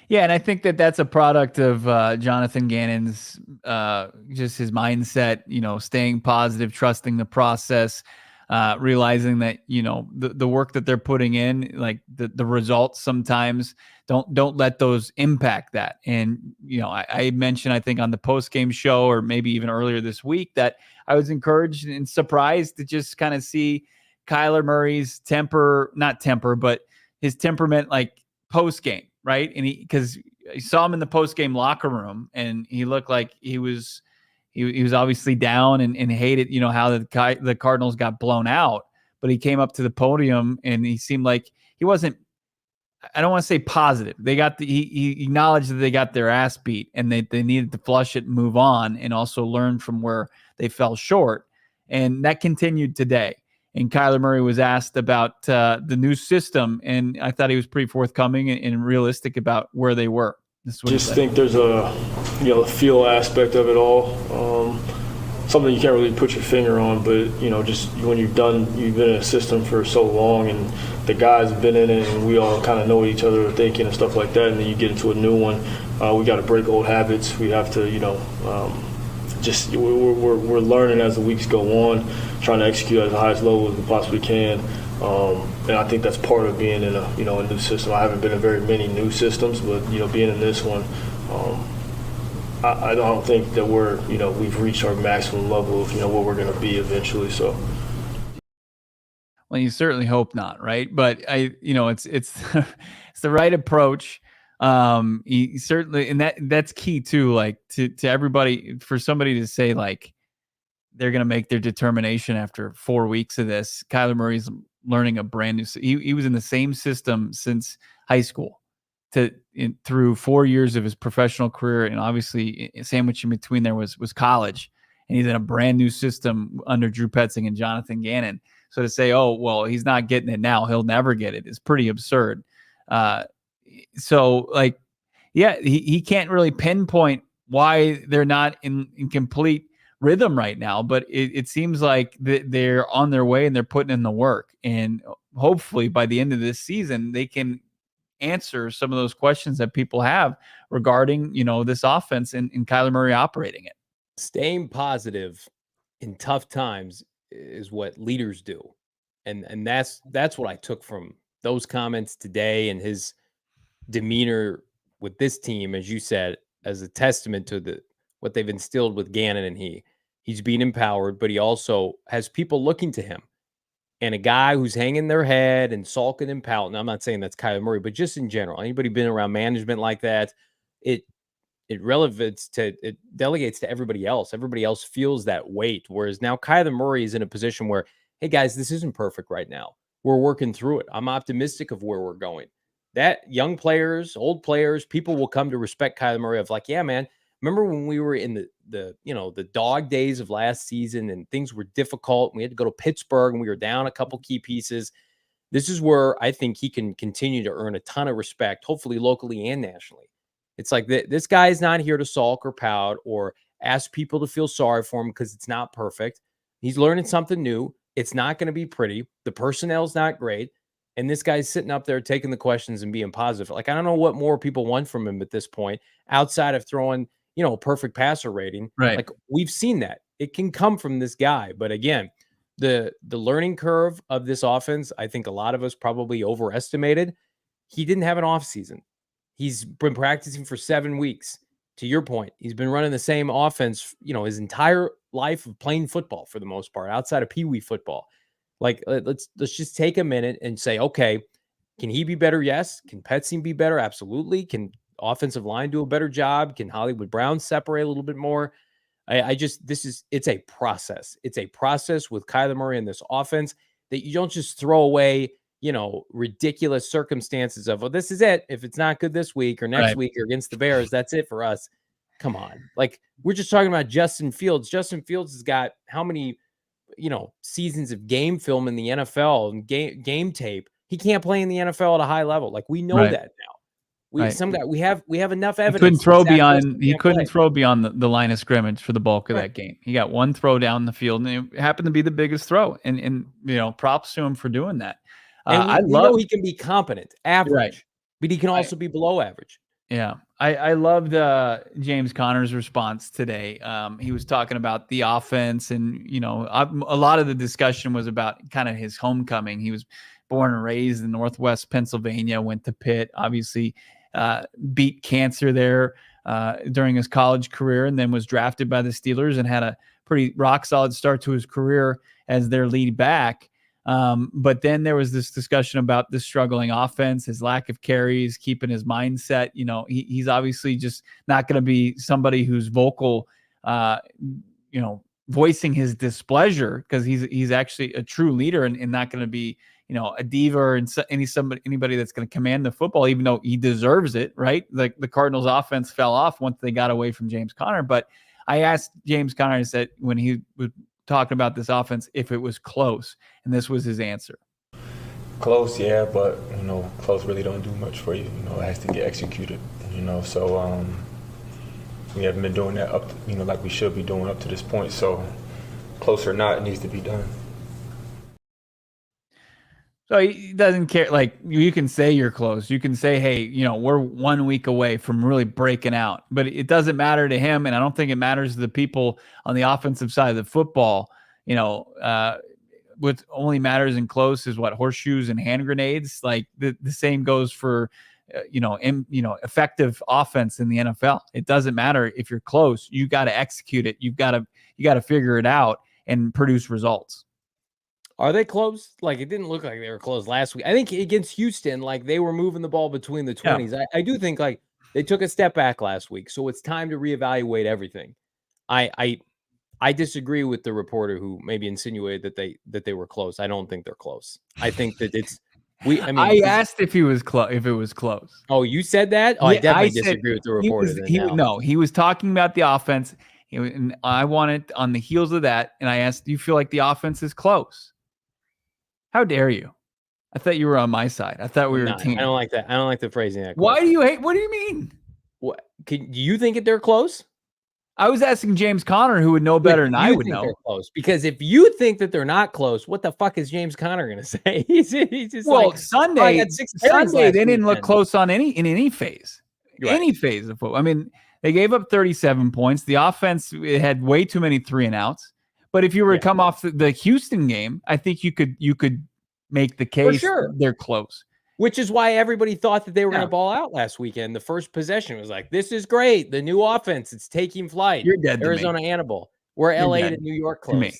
Yeah, and I think that that's a product of Jonathan Gannon's just his mindset, staying positive, trusting the process, realizing that, the work that they're putting in, like the results sometimes don't let those impact that. And, I mentioned, I think on the post-game show, or maybe even earlier this week, that I was encouraged and surprised to just kind of see Kyler Murray's but his temperament, like post-game, right? And because I saw him in the post-game locker room, and he looked like he was obviously down and hated, how the Cardinals got blown out. But he came up to the podium and he seemed like he wasn't, I don't want to say positive. He acknowledged that they got their ass beat, and they needed to flush it and move on, and also learn from where they fell short. And that continued today. And Kyler Murray was asked about the new system, and I thought he was pretty forthcoming and realistic about where they were. Just think there's a feel aspect of it all. Something you can't really put your finger on, but just when you've been in a system for so long, and the guys have been in it, and we all kind of know what each other are thinking and stuff like that, and then you get into a new one. We got to break old habits. We have to, we're learning as the weeks go on, trying to execute at the highest level as we possibly can. And I think that's part of being in a new system. I haven't been in very many new systems, but being in this one, I don't think that we've reached our maximum level of what we're going to be eventually. So, well, you certainly hope not, right? But it's it's the right approach. He certainly, and that's key too. Like to everybody, for somebody to say like they're going to make their determination after 4 weeks of this. Kyler Murray's learning a brand new. He was in the same system since high school through 4 years of his professional career, and obviously sandwiched in between there was college, and he's in a brand new system under Drew Petzing and Jonathan Gannon. So to say, oh well, he's not getting it now, he'll never get it, is pretty absurd. So like, yeah, he can't really pinpoint why they're not in complete rhythm right now, but it seems like they're on their way and they're putting in the work, and hopefully by the end of this season they can answer some of those questions that people have regarding this offense and Kyler Murray operating it. Staying positive in tough times is what leaders do, and that's what I took from those comments today, and his demeanor with this team, as you said, as a testament to what they've instilled with Gannon, and he's being empowered, but he also has people looking to him. And a guy who's hanging their head and sulking and pouting, I'm not saying that's Kyler Murray, but just in general, anybody been around management like that, it delegates to everybody else. Everybody else feels that weight. Whereas now Kyler Murray is in a position where, hey guys, this isn't perfect right now. We're working through it. I'm optimistic of where we're going. That young players, old players, people will come to respect Kyler Murray of like, yeah, man, remember when we were in the dog days of last season and things were difficult and we had to go to Pittsburgh and we were down a couple key pieces. This is where I think he can continue to earn a ton of respect, hopefully locally and nationally. It's like this guy is not here to sulk or pout or ask people to feel sorry for him because it's not perfect. He's learning something new. It's not going to be pretty. The personnel's not great. And this guy's sitting up there taking the questions and being positive. Like, I don't know what more people want from him at this point, outside of throwing, a perfect passer rating. Right. Like, we've seen that. It can come from this guy. But again, the learning curve of this offense, I think a lot of us probably overestimated. He didn't have an off season. He's been practicing for 7 weeks. To your point, he's been running the same offense, his entire life of playing football for the most part, outside of Pee-wee football. Like, let's just take a minute and say, okay, can he be better? Yes. Can Petsy be better? Absolutely. Can offensive line do a better job? Can Hollywood Brown separate a little bit more? It's a process. It's a process with Kyler Murray in this offense that you don't just throw away, ridiculous circumstances of, well, this is it. If it's not good this week or next week or against the Bears, that's it for us. Come on. Like, we're just talking about Justin Fields. Justin Fields has got how many, seasons of game film in the NFL and game tape. He can't play in the NFL at a high level. Like, we know that now. We have enough evidence. He couldn't throw beyond the line of scrimmage for the bulk of that game. He got one throw down the field, and it happened to be the biggest throw. And props to him for doing that. And we know he can be competent, average, but he can also be below average. Yeah. I loved James Conner's response today. He was talking about the offense, and, a lot of the discussion was about kind of his homecoming. He was born and raised in Northwest Pennsylvania, went to Pitt, obviously beat cancer there during his college career, and then was drafted by the Steelers and had a pretty rock solid start to his career as their lead back. But then there was this discussion about the struggling offense, his lack of carries, keeping his mindset. He's obviously just not going to be somebody who's vocal, voicing his displeasure, because he's actually a true leader and not going to be, a diva or anybody that's going to command the football, even though he deserves it, right? Like, the Cardinals offense fell off once they got away from James Conner. But I asked James Conner, I said, when he was talking about this offense, if it was close, and this was his answer. Close, yeah, but close really don't do much for you. It has to get executed. So we haven't been doing that up to, like we should be doing up to this point. So close or not, it needs to be done. So he doesn't care. Like, you can say you're close. You can say, hey, we're 1 week away from really breaking out. But it doesn't matter to him, and I don't think it matters to the people on the offensive side of the football. What only matters in close is what, horseshoes and hand grenades. Like, the same goes for effective offense in the NFL. It doesn't matter if you're close. You got to execute it. You got to figure it out and produce results. Are they close? Like, it didn't look like they were close last week. I think against Houston, like, they were moving the ball between the 20s. Yeah. I do think, like, they took a step back last week, so it's time to reevaluate everything. I disagree with the reporter who maybe insinuated that they were close. I don't think they're close. I think that I asked if he was close. If it was close. Oh, you said that? Oh, yeah, I definitely disagree with the reporter. He was talking about the offense, and I wanted on the heels of that, and I asked, do you feel like the offense is close? How dare you? I thought you were on my side. I thought we were a team. I don't like that. I don't like the phrasing. That Why do you hate? What do you mean? What? Do you think that they're close? I was asking James Conner, who would know better than I would know. They're close, because if you think that they're not close, what the fuck is James Conner going to say? He's just Sunday they didn't look close in any phase, any phase of football. I mean, they gave up 37 points. The offense had way too many 3-and-outs. But if you were to come off the Houston game, I think you could make the case they're close. Which is why everybody thought that they were going to ball out last weekend. The first possession was like, this is great. The new offense, it's taking flight. You're dead. Arizona Hannibal. We're LA to New York close.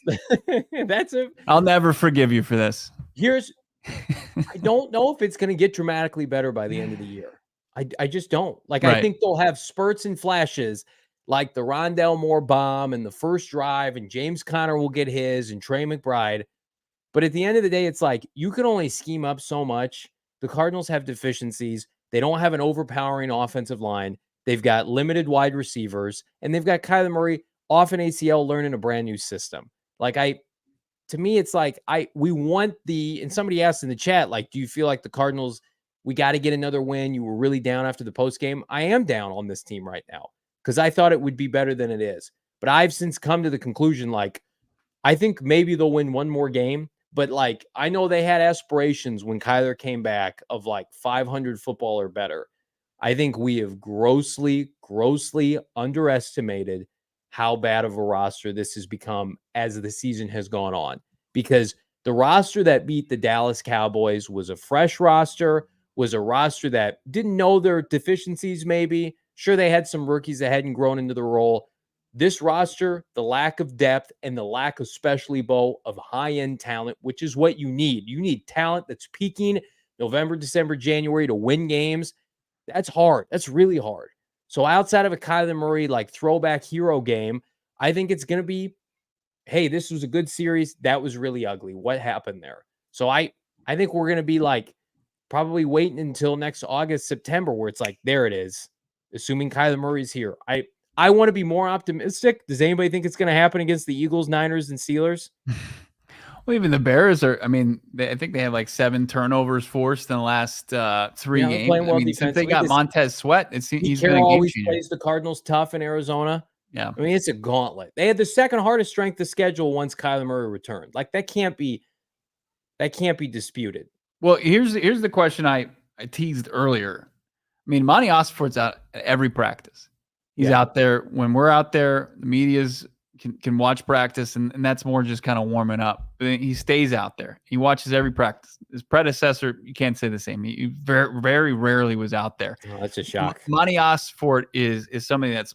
I'll never forgive you for this. I don't know if it's going to get dramatically better by the end of the year. I just don't. Like, I think they'll have spurts and flashes, like the Rondell Moore bomb and the first drive, and James Conner will get his, and Trey McBride. But at the end of the day, it's like, you can only scheme up so much. The Cardinals have deficiencies. They don't have an overpowering offensive line. They've got limited wide receivers, and they've got Kyler Murray off an ACL learning a brand new system. Like, to me, it's like, we want and somebody asked in the chat, like, do you feel like the Cardinals, we got to get another win? You were really down after the post game. I am down on this team right now, because I thought it would be better than it is. But I've since come to the conclusion, like, I think maybe they'll win one more game. But, like, I know they had aspirations when Kyler came back of, like, 500 football or better. I think we have grossly underestimated how bad of a roster this has become as the season has gone on. because the roster that beat the Dallas Cowboys was a fresh roster, was a roster that didn't know their deficiencies maybe. Sure, they had some rookies that hadn't grown into the role. This roster, the lack of depth and the lack, especially, Bo, of high-end talent, which is what you need. You need talent that's peaking November, December, January to win games. That's hard. That's really hard. So outside of a Kyler Murray like throwback hero game, I think it's going to be, hey, this was a good series. That was really ugly. What happened there? So I think we're going to be like probably waiting until next August, September, where it's like, there it is, assuming Kyler Murray's here. I want to be more optimistic. Does anybody think it's going to happen against the Eagles, Niners, and Steelers? Well, even the Bears are, I mean, I think they have like 7 turnovers forced in the last 3 games. Playing well Since they got Montez Sweat, he's been a game always changer. plays the Cardinals tough in Arizona. Yeah. I mean, it's a gauntlet. They had the second hardest strength of schedule once Kyler Murray returned. Like that can't be disputed. Well, here's the question I teased earlier. I mean, Monty Osborne's out at every practice. He's out there when we're out there. The media's can watch practice, and that's more just kind of warming up. But he stays out there. He watches every practice. His predecessor, you can't say the same. He very, very rarely was out there. Oh, that's a shock. Monty Osborne is somebody that's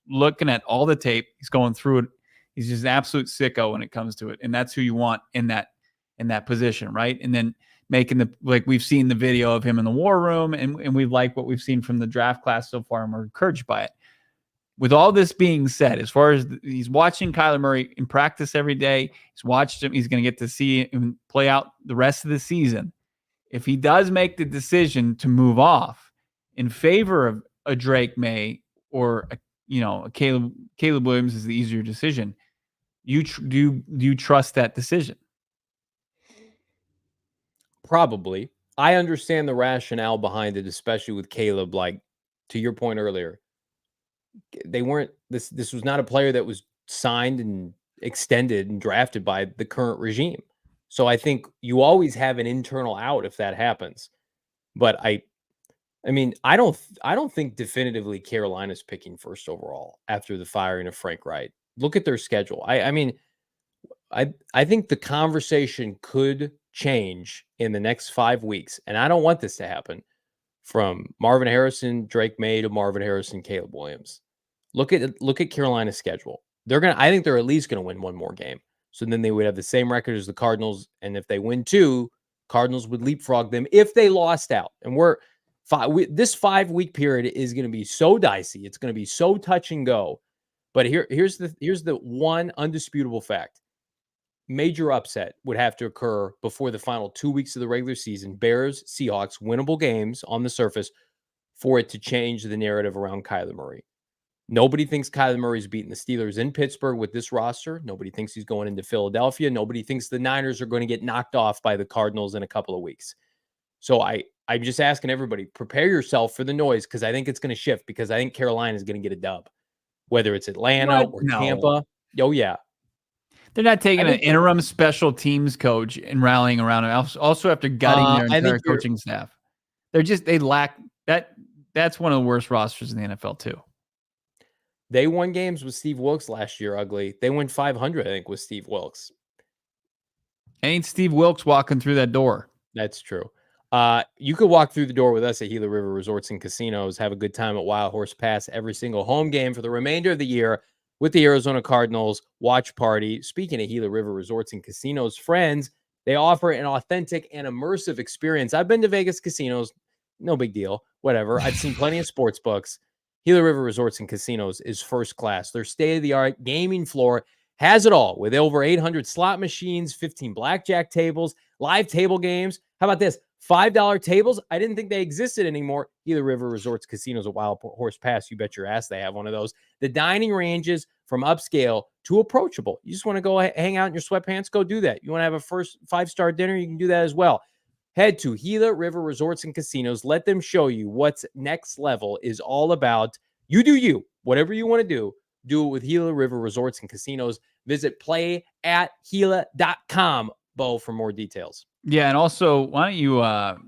looking at all the tape. He's going through it. He's just an absolute sicko when it comes to it, and that's who you want in that position, right? And then making like we've seen the video of him in the war room, and we like what we've seen from the draft class so far, and we're encouraged by it. With all this being said, as far as he's watching Kyler Murray in practice every day, he's watched him. He's going to get to see him play out the rest of the season. If he does make the decision to move off in favor of a Drake May or a Caleb Williams is the easier decision, do you trust that decision? Probably. I understand the rationale behind it, especially with Caleb. Like to your point earlier, they weren't this was not a player that was signed and extended and drafted by the current regime. So I think you always have an internal out if that happens. But I mean, I don't think definitively Carolina's picking first overall after the firing of Frank Wright. Look at their schedule. I mean, I think the conversation could change in the next 5 weeks, and I don't want this to happen. From Marvin Harrison, Drake May to Marvin Harrison, Caleb Williams. Look at Carolina's schedule. I think they're at least going to win one more game. So then they would have the same record as the Cardinals, and if they win 2, Cardinals would leapfrog them if they lost out. And this 5-week period is going to be so dicey. It's going to be so touch and go. But here's the one undisputable fact. Major upset would have to occur before the final 2 weeks of the regular season. Bears, Seahawks, winnable games on the surface for it to change the narrative around Kyler Murray. Nobody thinks Kyler Murray's beating the Steelers in Pittsburgh with this roster. Nobody thinks he's going into Philadelphia. Nobody thinks the Niners are going to get knocked off by the Cardinals in a couple of weeks. So I'm just asking everybody, prepare yourself for the noise, because I think it's going to shift, because I think Carolina is going to get a dub, whether it's Atlanta or Tampa. Oh, yeah. They're not taking an interim special teams coach and rallying around him. Also, after gutting their entire coaching staff, they lack that. That's one of the worst rosters in the NFL too. They won games with Steve Wilkes last year. Ugly. They went 500, I think, with Steve Wilkes. Ain't Steve Wilkes walking through that door? That's true. You could walk through the door with us at Gila River Resorts and Casinos, have a good time at Wild Horse Pass every single home game for the remainder of the year with the Arizona Cardinals watch party. Speaking of Gila River Resorts and Casinos, friends, they offer an authentic and immersive experience. I've been to Vegas casinos. No big deal. Whatever. I've seen plenty of sports books. Gila River Resorts and Casinos is first class. Their state-of-the-art gaming floor has it all, with over 800 slot machines, 15 blackjack tables, live table games. How about this? $5 tables? I didn't think they existed anymore. Gila River Resorts, Casinos at Wild Horse Pass. You bet your ass they have one of those. The dining ranges from upscale to approachable. You just want to go hang out in your sweatpants? Go do that. You want to have a first 5-star dinner? You can do that as well. Head to Gila River Resorts and Casinos. Let them show you what's next level is all about. You do you. Whatever you want to do it with Gila River Resorts and Casinos. Visit playatgila.com, Bo, for more details. Yeah, and also, why don't you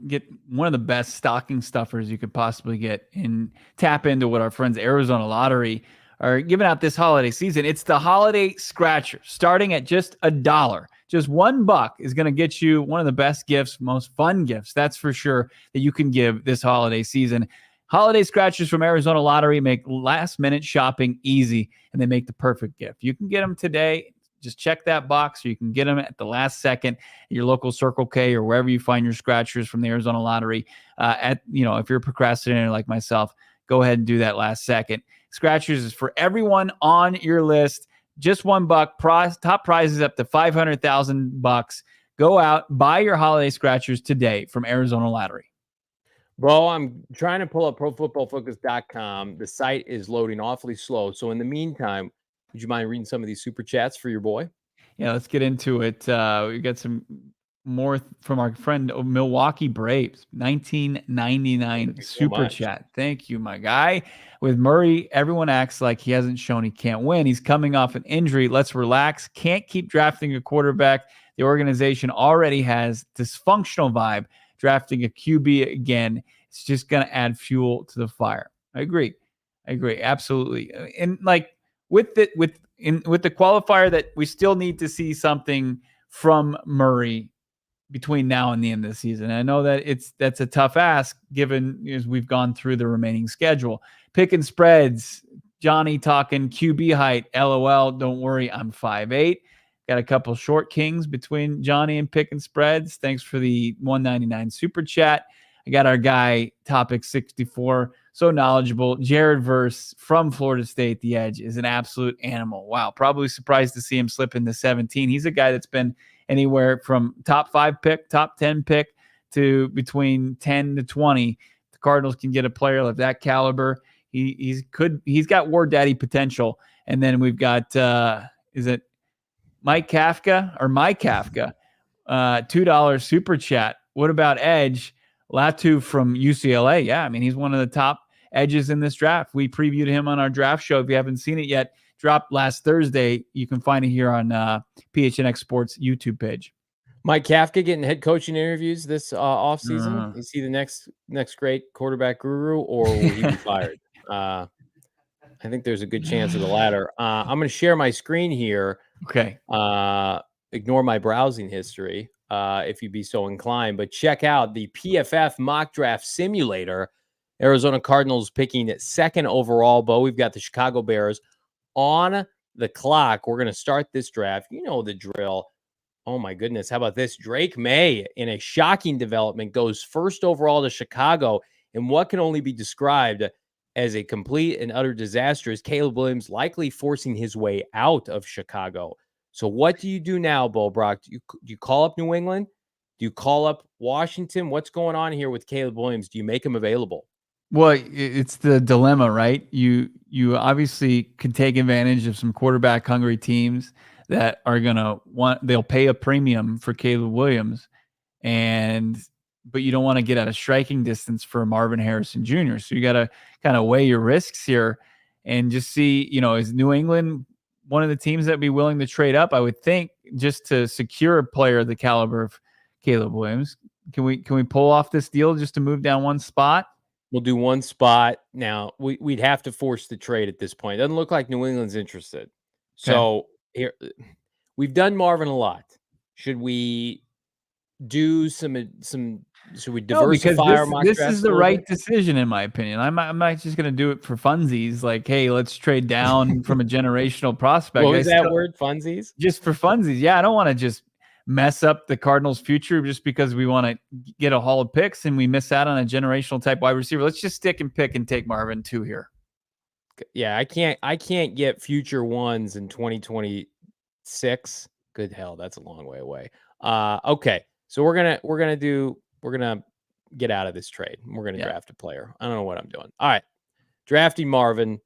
get one of the best stocking stuffers you could possibly get and tap into what our friends Arizona Lottery are giving out this holiday season. It's the Holiday Scratcher, starting at just $1. Just $1 is going to get you one of the best gifts, most fun gifts, that's for sure, that you can give this holiday season. Holiday scratchers from Arizona Lottery make last-minute shopping easy, and they make the perfect gift. You can get them today. Just check that box, or you can get them at the last second at your local Circle K or wherever you find your scratchers from the Arizona Lottery. If you're a procrastinator like myself, go ahead and do that last second. Scratchers is for everyone on your list. Just $1. Top prizes up to $500,000. Go out, buy your holiday scratchers today from Arizona Lottery. Bro, I'm trying to pull up profootballfocus.com. The site is loading awfully slow. So in the meantime, would you mind reading some of these super chats for your boy? Yeah, let's get into it. We got some more from our friend Milwaukee Braves, 1999 super chat. Thank you, my guy. With Murray, everyone acts like he hasn't shown he can't win. He's coming off an injury. Let's relax. Can't keep drafting a quarterback. The organization already has dysfunctional vibe. Drafting a QB again, it's just going to add fuel to the fire. I agree. Absolutely. And like with the qualifier that we still need to see something from Murray between now and the end of the season. I know that that's a tough ask given as we've gone through the remaining schedule. Pick and spreads. Johnny talking QB height. LOL. Don't worry, I'm 5'8". Got a couple short kings between Johnny and pick and spreads. Thanks for the $1.99 super chat. I got our guy, Topic 64, so knowledgeable. Jared Verse from Florida State, the edge, is an absolute animal. Wow, probably surprised to see him slip into 17. He's a guy that's been anywhere from top 5 pick, top 10 pick to between 10 to 20. The Cardinals can get a player of that caliber. He's got War Daddy potential. And then we've got is it Mike Kafka, $2 super chat. What about edge? Latu from UCLA. Yeah, I mean, he's one of the top edges in this draft. We previewed him on our draft show. If you haven't seen it yet, dropped last Thursday. You can find it here on PHNX Sports YouTube page. Mike Kafka getting head coaching interviews this offseason. Is he the next great quarterback guru, or will he be fired? I think there's a good chance of the latter. I'm going to share my screen here. Okay. Ignore my browsing history if you'd be so inclined, but check out the PFF mock draft simulator. Arizona Cardinals picking at 2nd overall. Bo, we've got the Chicago Bears on the clock. We're going to start this draft. You know the drill. Oh my goodness. How about this? Drake May, in a shocking development, goes 1st overall to Chicago in what can only be described as a complete and utter disaster, is Caleb Williams likely forcing his way out of Chicago. So what do you do now, Bo Brock? Do you call up New England? Do you call up Washington? What's going on here with Caleb Williams? Do you make him available? Well, it's the dilemma, right? You obviously can take advantage of some quarterback hungry teams that are going to they'll pay a premium for Caleb Williams, but you don't want to get out of striking distance for Marvin Harrison Jr. So you got to kind of weigh your risks here and just see, is New England one of the teams that be willing to trade up? I would think, just to secure a player of the caliber of Caleb Williams. Can we pull off this deal just to move down one spot? We'll do one spot. Now, we'd have to force the trade at this point. It doesn't look like New England's interested. Okay. So here, we've done Marvin a lot. Should we do should we diversify our mock this drafts is the right decision, in my opinion. I'm not just going to do it for funsies. Like, hey, let's trade down from a generational prospect. What was that word, funsies? Just for funsies. Yeah, I don't want to just mess up the Cardinals' future just because we want to get a haul of picks and we miss out on a generational type wide receiver. Let's just stick and pick and take Marvin 2 here. Yeah, I can't get future ones in 2026. Good hell, that's a long way away. Okay. So we're gonna get out of this trade. We're gonna draft a player. I don't know what I'm doing. All right, drafting Marvin.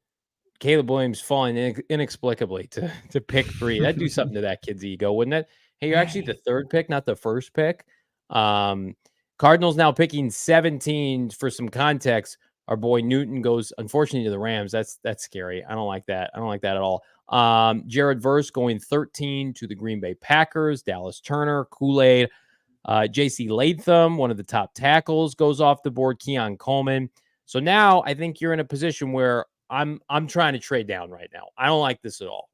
Caleb Williams falling inexplicably to pick 3. That'd do something to that kid's ego, wouldn't it? Hey, you're actually the 3rd pick, not the 1st pick. Cardinals now picking 17. For some context, our boy Newton goes, unfortunately, to the Rams. That's scary. I don't like that. I don't like that at all. Jared Verse going 13 to the Green Bay Packers. Dallas Turner, Kool-Aid. J.C. Latham, one of the top tackles, goes off the board. Keon Coleman. So now I think you're in a position where I'm trying to trade down right now. I don't like this at all.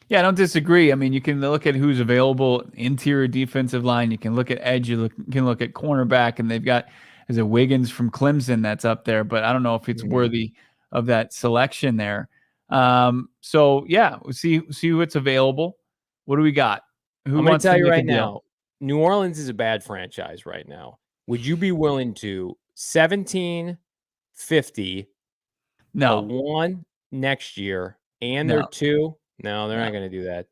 Yeah, I don't disagree. I mean, you can look at who's available, interior defensive line. You can look at edge. You can look at cornerback, and they've got is it Wiggins from Clemson that's up there, but I don't know if it's worthy of that selection there. So yeah, we'll see what's available. What do we got? Who I'm going wants to tell you make a right deal? now, New Orleans is a bad franchise right now. Would you be willing to $17.50 a No, 1 next year and No. their 2? No, they're No. not going to do that.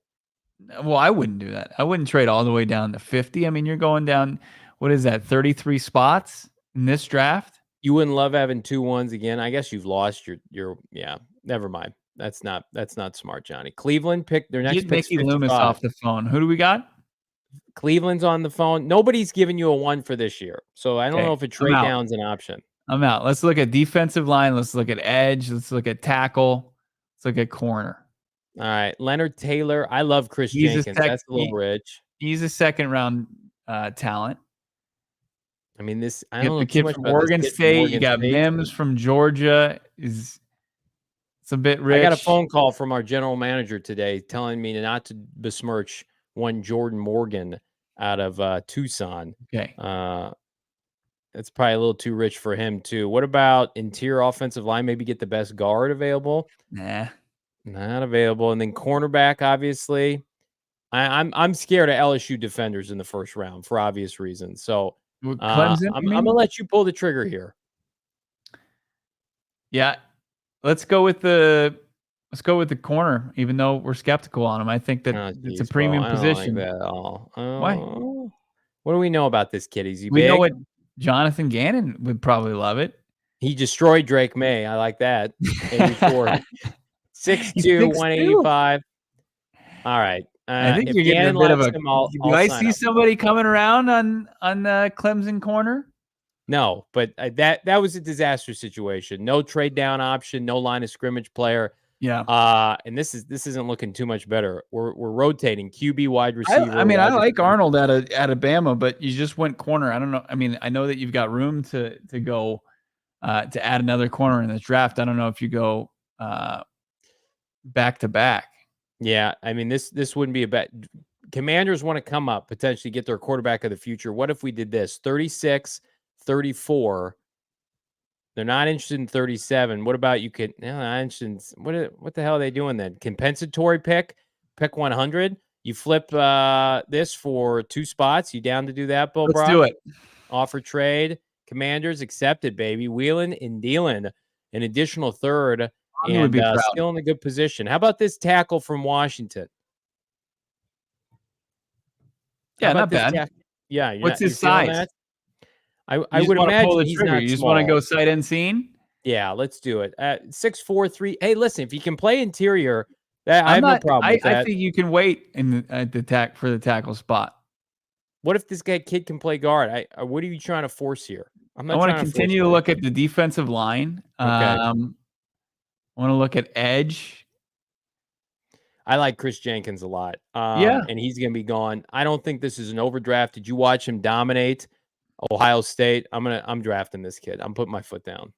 well, I wouldn't do that. I wouldn't trade all the way down to 50. I mean, you're going down. What is that? 33 spots in this draft. You wouldn't love having 2 1s again. I guess you've lost your yeah. Never mind. That's not smart, Johnny. Cleveland picked their next Get pick's Mickey Loomis 55. off the phone. Who do we got? Cleveland's on the phone. Nobody's giving you a 1 for this year. So I don't know if a trade out. down's an option. I'm out. Let's look at defensive line. Let's look at edge. Let's look at tackle. Let's look at corner. All right. Leonard Taylor. I love Chris Jenkins. That's a little rich. He's a second round talent. I mean, this I You don't got know the too kid much from about Oregon this kid from State. Oregon You got State. Mims from Georgia. It's a bit rich. I got a phone call from our general manager today telling me not to besmirch one Jordan Morgan out of Tucson. Okay. That's probably a little too rich for him too. What about interior offensive line? Maybe get the best guard available. Nah. Not available. And then cornerback, obviously. I'm scared of LSU defenders in the first round for obvious reasons. So Clemson. I'm gonna let you pull the trigger here. Yeah. Let's go with the corner, even though we're skeptical on him. I think that it's a premium position. I don't like that at all. Why? What do we know about this kid? Is he We big? know what Jonathan Gannon would probably love it. He destroyed Drake May. I like that. 84. 6'2", 6'2". 185. All right. I think if you're getting Gannon a bit of likes a. him, I'll I sign see up. somebody coming around on Clemson corner? No, but that was a disaster situation. No trade down option, no line of scrimmage player. Yeah. And this isn't looking too much better. We're rotating QB, wide receiver. I mean, I like receiver. Arnold at Bama, but you just went corner. I don't know. I mean, I know that you've got room to go to add another corner in this draft. I don't know if you go back to back. Yeah, I mean this wouldn't be a bad. Commanders want to come up, potentially get their quarterback of the future. What if we did this? 36, 34. They're not interested in 37. What about you could not interested in, what the hell are they doing then? Compensatory pick 100. You flip this for 2 spots. You down to do that, Bill? Let's do it. Offer trade. Commanders accepted, baby. Wheeling and dealing an additional third. And still in a good position. How about this tackle from Washington? Yeah, not bad. Yeah. What's his size? I would imagine he's not You just small. want to go sight unseen? Yeah, let's do it. 6'4", 3. Hey, listen, if you can play interior, I have no problem with that. I think you can wait at the tackle spot. What if this kid can play guard? What are you trying to force here? I want to continue to look at the defensive line. Okay. I want to look at edge. I like Chris Jenkins a lot. And he's going to be gone. I don't think this is an overdraft. Did you watch him dominate Ohio State? I'm drafting this kid. I'm putting my foot down.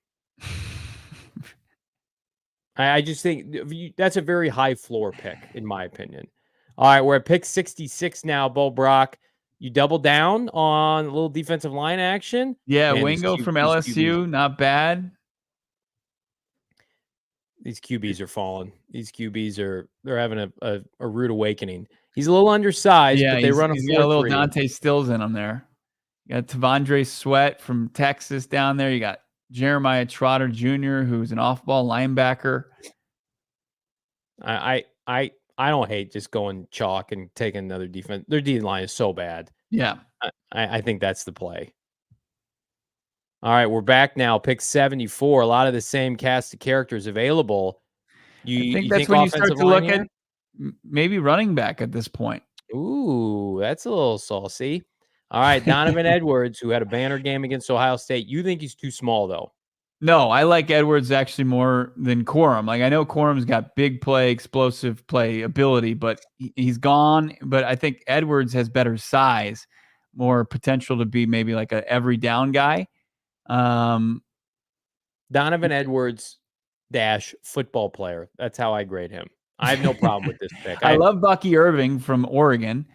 I just think that's a very high floor pick, in my opinion. All right, we're at pick 66 now, Bo Brock. You double down on a little defensive line action. Yeah, Wingo from LSU, not bad. These QBs are falling. These QBs they're having a rude awakening. He's a little undersized, but they run a 4-3. He's got a little Dante Stills in him there. You got Tavondre Sweat from Texas down there. You got Jeremiah Trotter Jr., who's an off-ball linebacker. I don't hate just going chalk and taking another defense. Their D line is so bad. Yeah. I think that's the play. All right, we're back now. Pick 74. A lot of the same cast of characters available. I think that's when you start to look at maybe running back at this point. Ooh, that's a little saucy. All right, Donovan Edwards, who had a banner game against Ohio State. You think he's too small, though? No, I like Edwards actually more than Corum. Like, I know Corum's got big play, explosive play ability, but he's gone. But I think Edwards has better size, more potential to be maybe like a every down guy. Donovan Edwards -- football player. That's how I grade him. I have no problem with this pick. I love Bucky Irving from Oregon.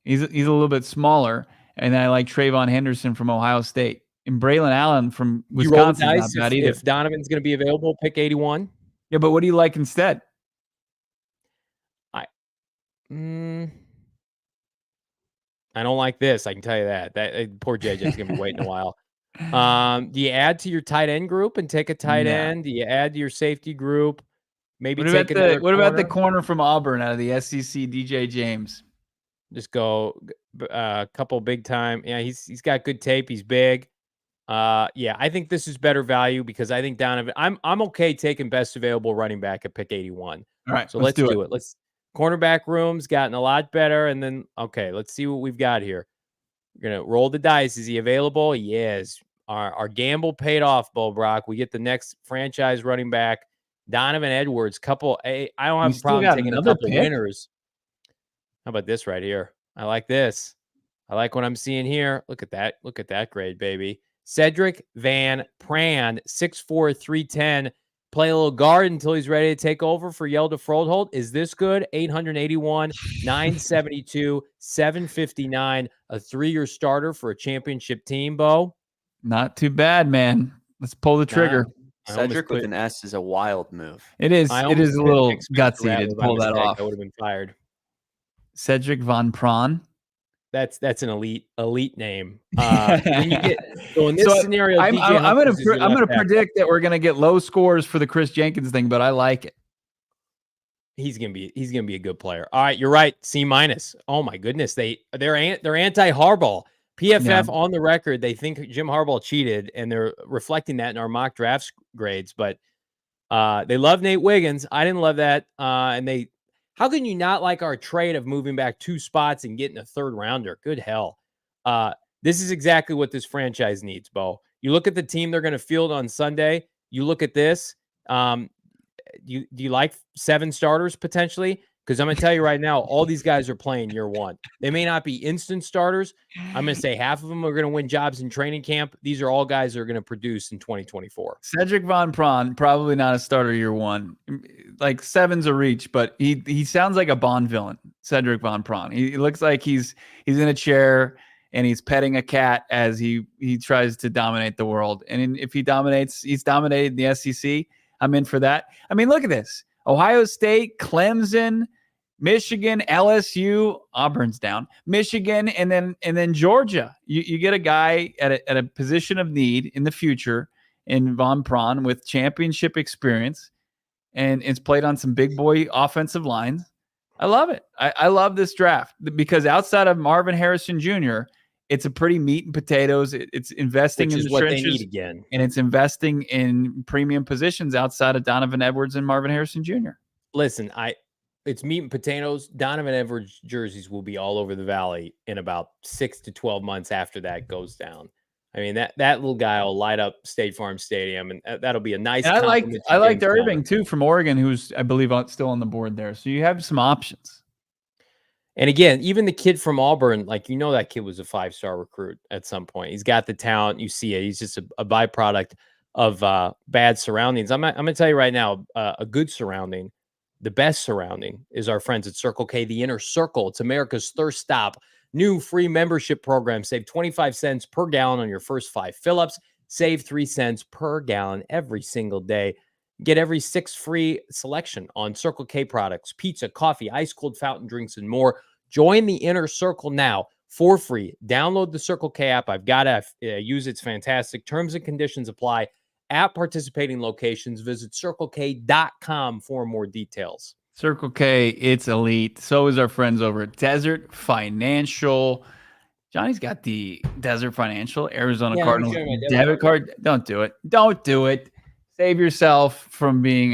He's a little bit smaller, and I like Trayvon Henderson from Ohio State. And Braylon Allen from You roll the Wisconsin. Not dice bad either. if Donovan's going to be available, pick 81. Yeah, but what do you like instead? I don't like this. I can tell you that. Poor JJ's going to be waiting a while. Do you add to your tight end group and take a tight end? Do you add to your safety group? Maybe What take another what about the corner from Auburn out of the SEC, DJ James? Just go a couple big time. Yeah, he's got good tape. He's big. Yeah, I think this is better value because I think Donovan. I'm okay taking best available running back at pick 81. All right, so let's do it. Let's cornerback room's gotten a lot better, and then let's see what we've got here. We're gonna roll the dice. Is he available? He is. Our gamble paid off, Bo Brock. We get the next franchise running back, Donovan Edwards. I don't have a problem taking a couple winners. How about this right here? I like this. I like what I'm seeing here. Look at that. Look at that grade, baby. Cedric Van Pran, 6'4", 310. Play a little guard until he's ready to take over for Yelda Froldholt. Is this good? 881, 972, 759. A 3-year starter for a championship team, Bo. Not too bad, man. Let's pull the trigger. Cedric with an S is a wild move. It is. It is a little gutsy to pull that off. I would have been fired. Cedric Von Prawn. That's an elite name. When you get in this scenario, I'm gonna predict that we're gonna get low scores for the Chris Jenkins thing, but I like it. He's gonna be a good player. All right, you're right. C-. Oh my goodness, they're anti-Harbaugh. PFF on the record, they think Jim Harbaugh cheated, and they're reflecting that in our mock drafts grades. But they love Nate Wiggins. I didn't love that, and how can you not like our trade of moving back 2 spots and getting a 3rd rounder? Good hell. This is exactly what this franchise needs, Bo. You look at the team they're going to field on Sunday. You look at this. Do you like 7 starters potentially? Because I'm going to tell you right now, all these guys are playing year 1. They may not be instant starters. I'm going to say half of them are going to win jobs in training camp. These are all guys that are going to produce in 2024. Cedric Von Prawn, probably not a starter year 1. Like 7's a reach, but he sounds like a Bond villain, Cedric Von Prawn. He looks like he's in a chair and he's petting a cat as he tries to dominate the world. And if he dominates, he's dominated the SEC. I'm in for that. I mean, look at this. Ohio State, Clemson, Michigan, LSU, Auburn's down, Michigan, and then Georgia. You get a guy at a position of need in the future in Von Prawn with championship experience, and it's played on some big boy offensive lines. I love it. I love this draft because outside of Marvin Harrison Jr., it's a pretty meat and potatoes. It's investing in the trenches again, and it's investing in premium positions outside of Donovan Edwards and Marvin Harrison Jr. Listen, it's meat and potatoes. Donovan Edwards jerseys will be all over the valley in about 6 to 12 months after that goes down. I mean, that little guy will light up State Farm Stadium, and that'll be a nice. I liked Irving too from Oregon, who's I believe still on the board there. So you have some options. And again, even the kid from Auburn, that kid was a 5-star recruit at some point. He's got the talent. You see it. He's just a byproduct of bad surroundings. I'm going to tell you right now, a good surrounding, the best surrounding is our friends at Circle K, the Inner Circle. It's America's thirst stop. New free membership program. Save 25 cents per gallon on your first 5 fill-ups. Save 3 cents per gallon every single day. Get every 6 free selection on Circle K products, pizza, coffee, ice cold fountain drinks, and more. Join the Inner Circle now for free. Download the Circle K app. I've got to use it. It's fantastic. Terms and conditions apply at participating locations. Visit CircleK.com for more details. Circle K, it's elite. So is our friends over at Desert Financial. Johnny's got the Desert Financial Arizona Cardinals debit card. Don't do it. Don't do it. Save yourself from being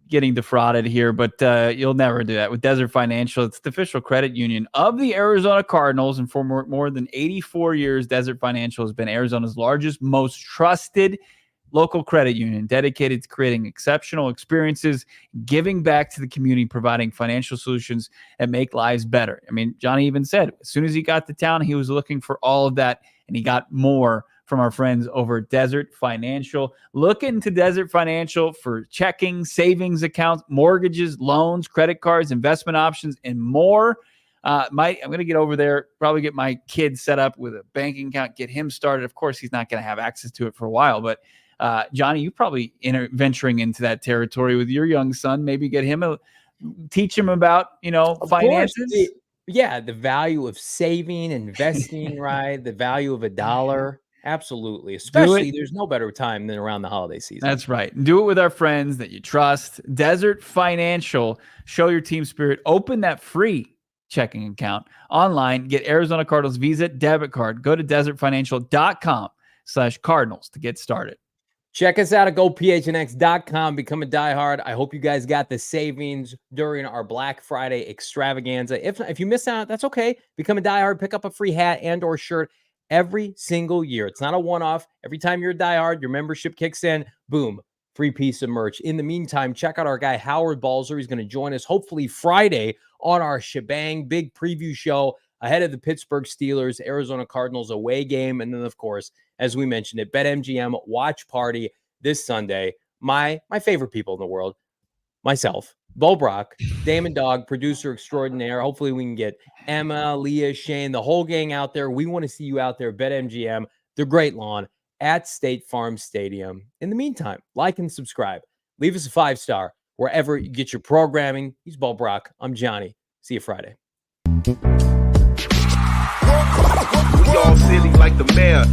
getting defrauded here, but you'll never do that with Desert Financial. It's the official credit union of the Arizona Cardinals, and for more than 84 years, Desert Financial has been Arizona's largest, most trusted local credit union, dedicated to creating exceptional experiences, giving back to the community, providing financial solutions that make lives better. I mean, Johnny even said as soon as he got to town, he was looking for all of that, and he got more from our friends over at Desert Financial. Look into Desert Financial for checking, savings accounts, mortgages, loans, credit cards, investment options, and more. I'm going to get over there, probably get my kid set up with a banking account, get him started. Of course, he's not going to have access to it for a while, but Johnny, you probably venturing into that territory with your young son. Maybe get him teach him about, finances. The value of saving, investing, right? The value of $1. Absolutely. Especially there's no better time than around the holiday season. That's right. Do it with our friends that you trust. Desert Financial. Show your team spirit. Open that free checking account online. Get Arizona Cardinals Visa debit card. Go to desertfinancial.com/Cardinals to get started. Check us out at gophnx.com. Become a diehard. I hope you guys got the savings during our Black Friday extravaganza. If you miss out, that's okay. Become a diehard. Pick up a free hat and or shirt every single year. It's not a one-off. Every time you're a diehard, your membership kicks in. Boom. Free piece of merch. In the meantime, check out our guy, Howard Balzer. He's going to join us hopefully Friday on our Shebang big preview show ahead of the Pittsburgh Steelers, Arizona Cardinals away game. And then, of course, as we mentioned it, BetMGM watch party this Sunday. My favorite people in the world, myself, Bo Brock, Damon Dog, producer extraordinaire. Hopefully we can get Emma, Leah, Shane, the whole gang out there. We want to see you out there. BetMGM, the Great Lawn at State Farm Stadium. In the meantime, like and subscribe. Leave us a 5-star wherever you get your programming. He's Bo Brock. I'm Johnny. See you Friday. We all silly like the mayor.